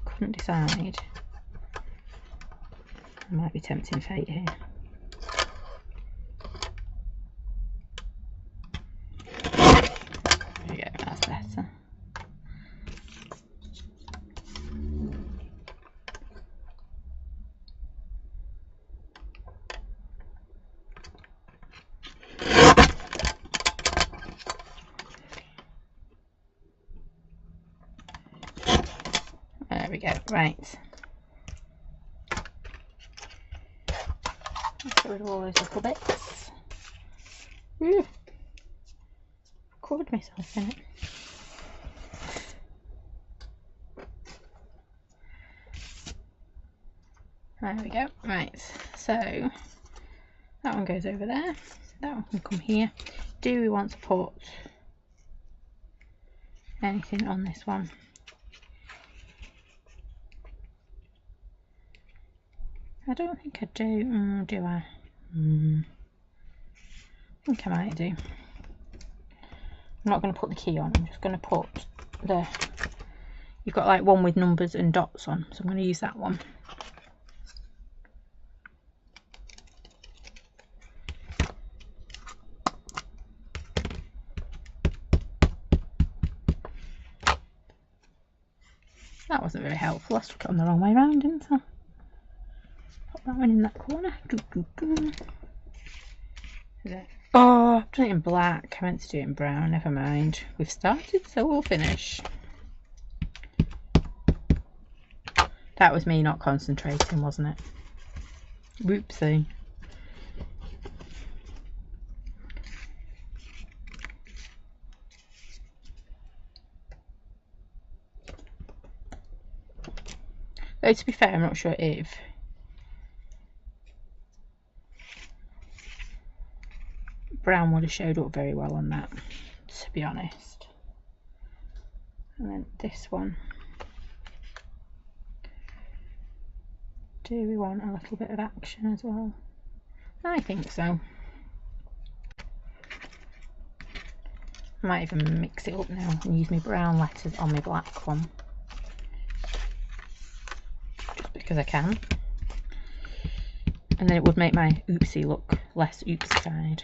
Couldn't decide. I might be tempting fate here. There we go, that's better. There we go, right. Let's get rid of all those little bits. Ooh. Covered myself in it. There we go. Right, so that one goes over there. That one can come here. Do we want to put anything on this one? I don't think I do. Do I? I think I might do. I'm not going to put the key on. I'm just going to put the... You've got like one with numbers and dots on, so I'm going to use that one. That wasn't very helpful. I stuck it on the wrong way around, didn't I? Put that one in that corner. Oh, I've done it in black. I meant to do it in brown. Never mind. We've started, so we'll finish. That was me not concentrating, wasn't it? Whoopsie. Though to be fair, I'm not sure if brown would have showed up very well on that, to be honest. And then this one. Do we want a little bit of action as well? I think so. I might even mix it up now and use my brown letters on my black one. Just because I can. And then it would make my oopsie look less oopsified.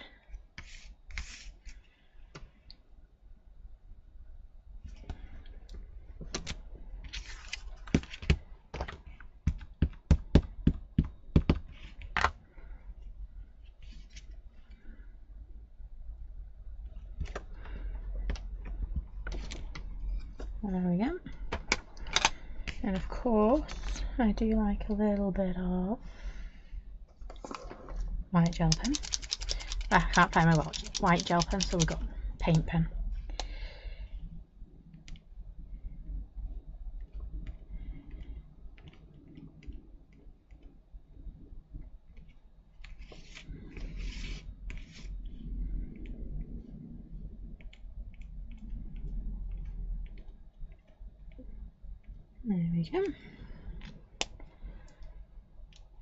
There we go. And of course, I do like a little bit of white gel pen. I can't find my white gel pen, so we've got paint pen. There we go.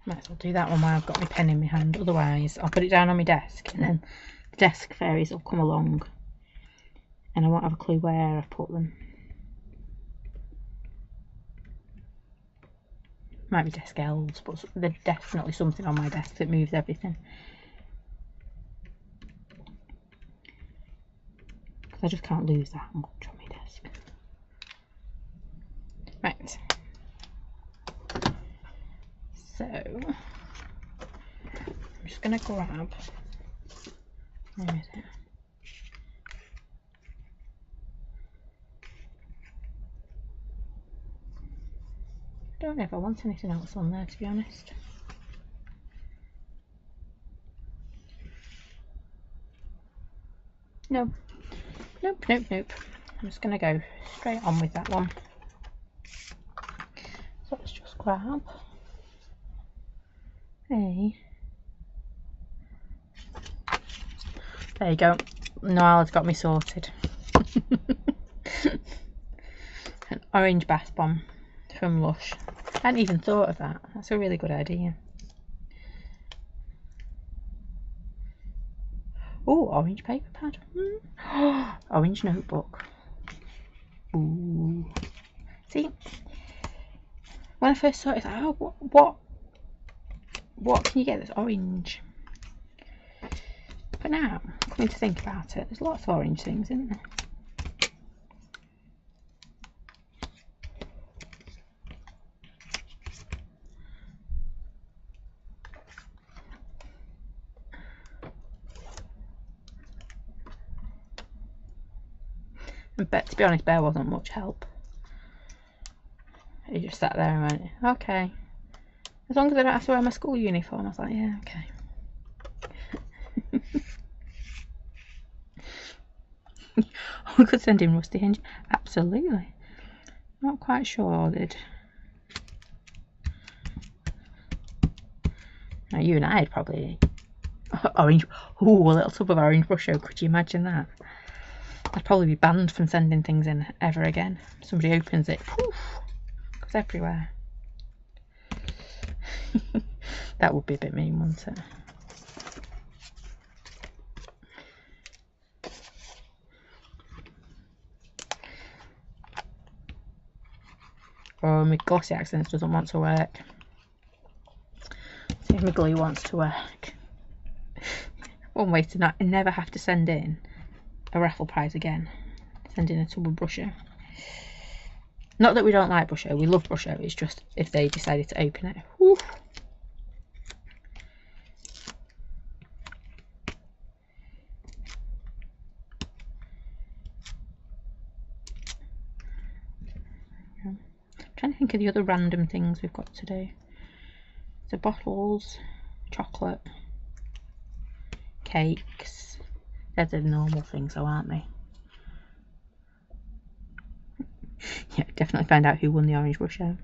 Might as well do that one while I've got my pen in my hand, otherwise I'll put it down on my desk and then the desk fairies will come along and I won't have a clue where I've put them. Might be desk elves, but there's definitely something on my desk that moves everything. Because I just can't lose that much on my desk. Right. So, I'm just going to grab, where is it? I don't know if I want anything else on there, to be honest. No. Nope, nope, nope. I'm just going to go straight on with that one. So let's just grab a... There you go. Noel's got me sorted. An orange bath bomb from Lush. I hadn't even thought of that. That's a really good idea. Oh, orange paper pad. Orange notebook. Ooh. See, when I first saw it, I was like, oh, what can you get that's orange? But now, coming to think about it, there's lots of orange things, isn't there? But to be honest, Bear wasn't much help. He just sat there and went, okay. As long as I don't have to wear my school uniform. I was like, yeah, okay. We could send him Rusty Hinge. Absolutely. Not quite sure, did. Now you and I would probably orange. Ooh, a little tub of orange Rusho. Could you imagine that? I'd probably be banned from sending things in ever again. Somebody opens it, poof, goes everywhere. That would be a bit mean, wouldn't it? Oh, my glossy accents doesn't want to work. See if my glue wants to work. One way to never have to send in a raffle prize again. Send in a tub of Rusho. Not that we don't like Rusho, we love Rusho, it's just if they decided to open it. Whew. I'm trying to think of the other random things we've got to do. So bottles, chocolate, cakes. They're the normal things though, aren't they? Yeah, definitely find out who won the orange Rusho.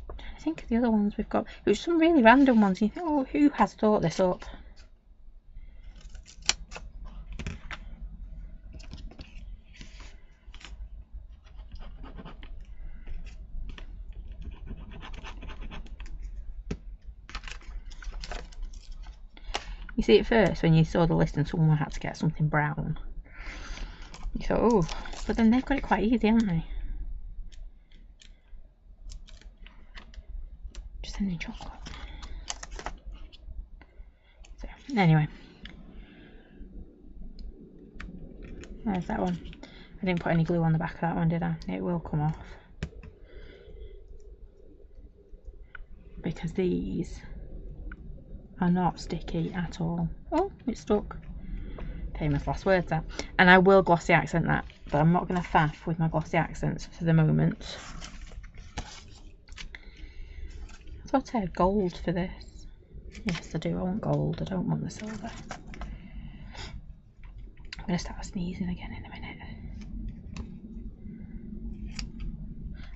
I think of the other ones we've got. It was some really random ones. You think, oh, who has thought this up? You see, at first, when you saw the list and someone had to get something brown, you thought, oh, but then they've got it quite easy, haven't they? Just sending chocolate. So, anyway. There's that one. I didn't put any glue on the back of that one, did I? It will come off. Because these are not sticky at all. Oh, it's stuck. Famous last words that. And I will glossy accent that, but I'm not going to faff with my glossy accents for the moment. I thought I had gold for this. Yes, I do. I want gold. I don't want the silver. I'm going to start sneezing again in a minute.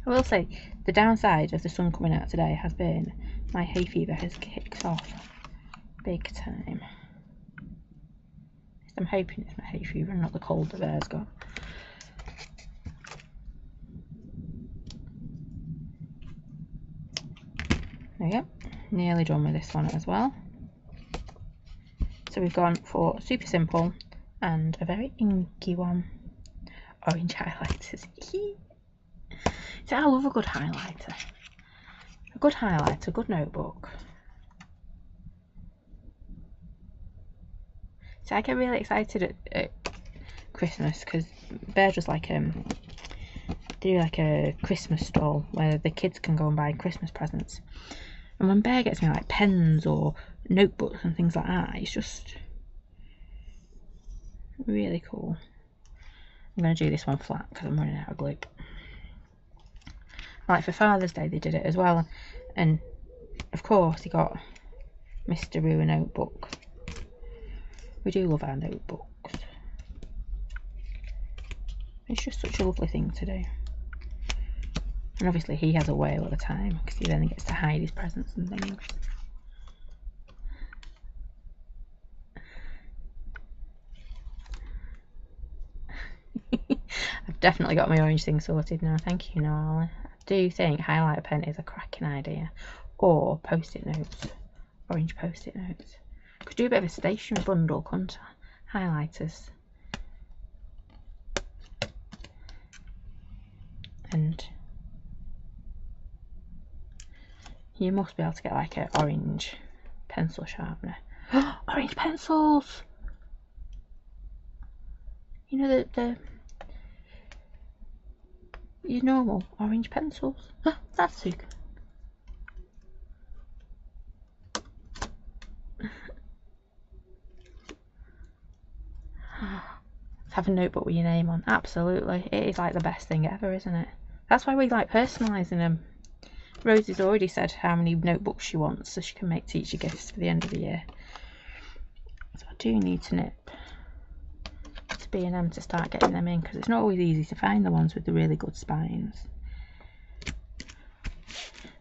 I will say, the downside of the sun coming out today has been my hay fever has kicked off big time. I'm hoping it's my hay fever and not the cold that Bear's got. There we go. Nearly done with this one as well. So we've gone for super simple and a very inky one. Orange highlighters. So I love a good highlighter. A good highlighter, a good notebook. So I get really excited at Christmas because Bear does like do like a Christmas stall where the kids can go and buy Christmas presents. And when Bear gets me like pens or notebooks and things like that, it's just really cool. I'm going to do this one flat because I'm running out of glue. Like for Father's Day they did it as well, and of course he got Mr. Roo a notebook. We do love our notebooks. It's just such a lovely thing to do. And obviously he has a whale at the time because he then gets to hide his presents and things. I've definitely got my orange thing sorted now. Thank you, Noelle. I do think highlighter pen is a cracking idea. Or post-it notes. Orange post-it notes. Could do a bit of a stationery bundle, couldn't I? Highlighters. And you must be able to get like an orange pencil sharpener. Orange pencils! You know the your normal orange pencils. That's too good. Have a notebook with your name on. Absolutely. It is like the best thing ever, isn't it? That's why we like personalising them. Rosie's already said how many notebooks she wants so she can make teacher gifts for the end of the year. So I do need to nip to B&M to start getting them in because it's not always easy to find the ones with the really good spines.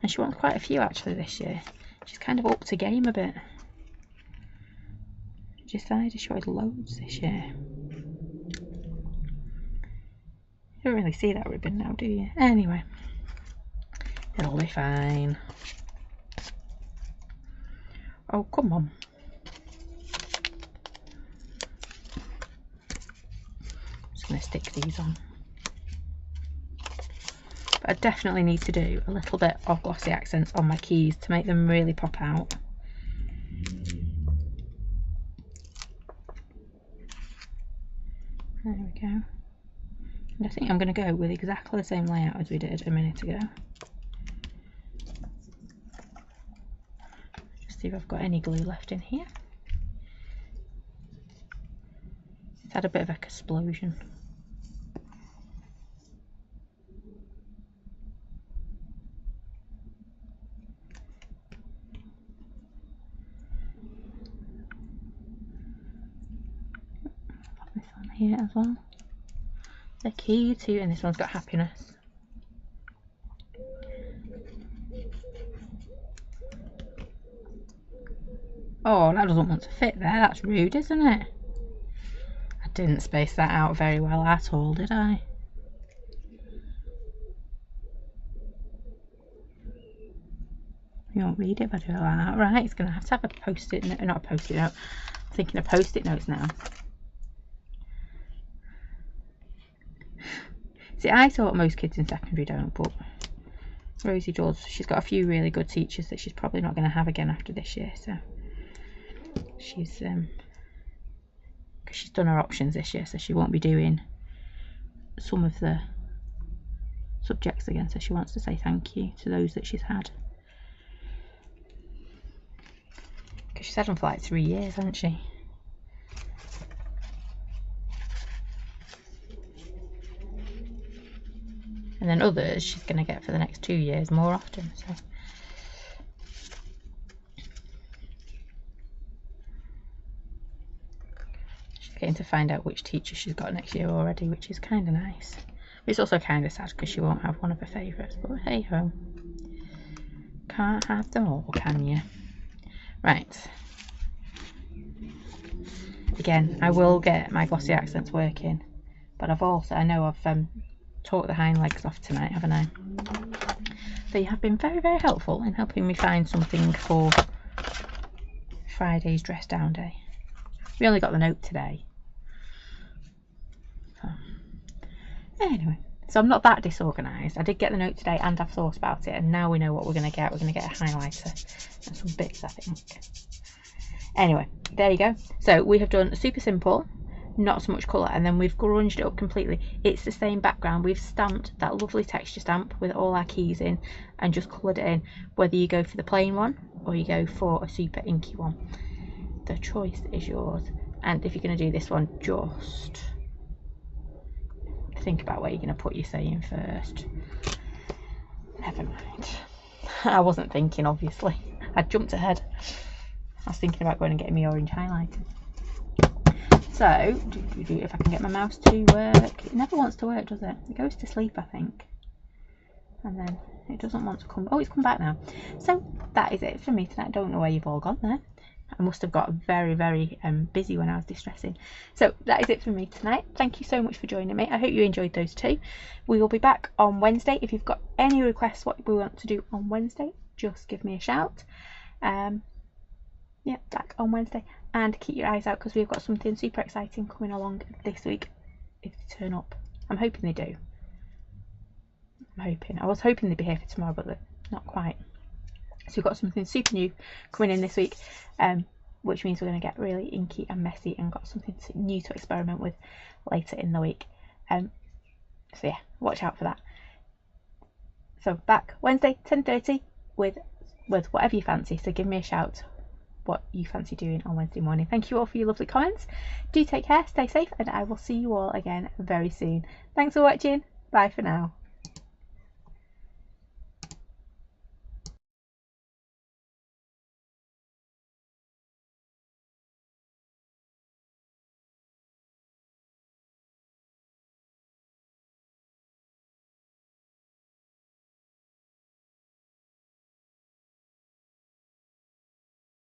And she wants quite a few actually this year. She's kind of upped her game a bit. She decided she wanted loads this year. You don't really see that ribbon now, do you? Anyway, it'll be fine. Oh, come on. Just going to stick these on. But I definitely need to do a little bit of glossy accents on my keys to make them really pop out. There we go. And I think I'm going to go with exactly the same layout as we did a minute ago. Just see if I've got any glue left in here. It's had a bit of an explosion. Pop this on here as well. The key to, and this one's got happiness. Oh, that doesn't want to fit there. That's rude, isn't it? I didn't space that out very well at all, did I? You won't read it if I do it like that. Right, it's going to have a post-it note. Not a post-it note. I'm thinking of post-it notes now. See, I thought most kids in secondary don't, but Rosie does. She's got a few really good teachers that she's probably not going to have again after this year, so she's because she's done her options this year, so she won't be doing some of the subjects again, so she wants to say thank you to those that she's had, because she's had them for like 3 years, hasn't she? And then others she's going to get for the next 2 years more often. So she's getting to find out which teacher she's got next year already, which is kind of nice. It's also kind of sad because she won't have one of her favourites, but hey ho. Can't have them all, can you? Right. Again, I will get my glossy accents working, but I know I've taught the hind legs off tonight, haven't I? So you have been very, very helpful in helping me find something for Friday's dress down day. We only got the note today. So, anyway, so I'm not that disorganised. I did get the note today and I've thought about it, and now we know what we're going to get. We're going to get a highlighter and some bits, I think. Anyway, there you go. So we have done super simple, not so much colour, and then we've grunged it up completely. It's the same background. We've stamped that lovely texture stamp with all our keys in and just coloured it in, whether you go for the plain one or you go for a super inky one. The choice is yours. And if you're going to do this one, just think about where you're going to put your saying first. Never mind. I wasn't thinking, obviously. I jumped ahead. I was thinking about going and getting my orange highlighter. So, if I can get my mouse to work. It never wants to work, does it? It goes to sleep, I think. And then it doesn't want to come. Oh, it's come back now. So, that is it for me tonight. I don't know where you've all gone there. I must have got very, very busy when I was distressing. So, that is it for me tonight. Thank you so much for joining me. I hope you enjoyed those two. We will be back on Wednesday. If you've got any requests what we want to do on Wednesday, just give me a shout. Yeah, back on Wednesday. And keep your eyes out because we've got something super exciting coming along this week if they turn up. I'm hoping they do. I was hoping they'd be here for tomorrow, but they're not quite. So we've got something super new coming in this week, which means we're going to get really inky and messy and got something new to experiment with later in the week. So yeah, watch out for that. So back Wednesday 10:30 with whatever you fancy. So give me a shout what you fancy doing on Wednesday morning. Thank you all for your lovely comments. Do take care, stay safe, and I will see you all again very soon. Thanks for watching. Bye for now.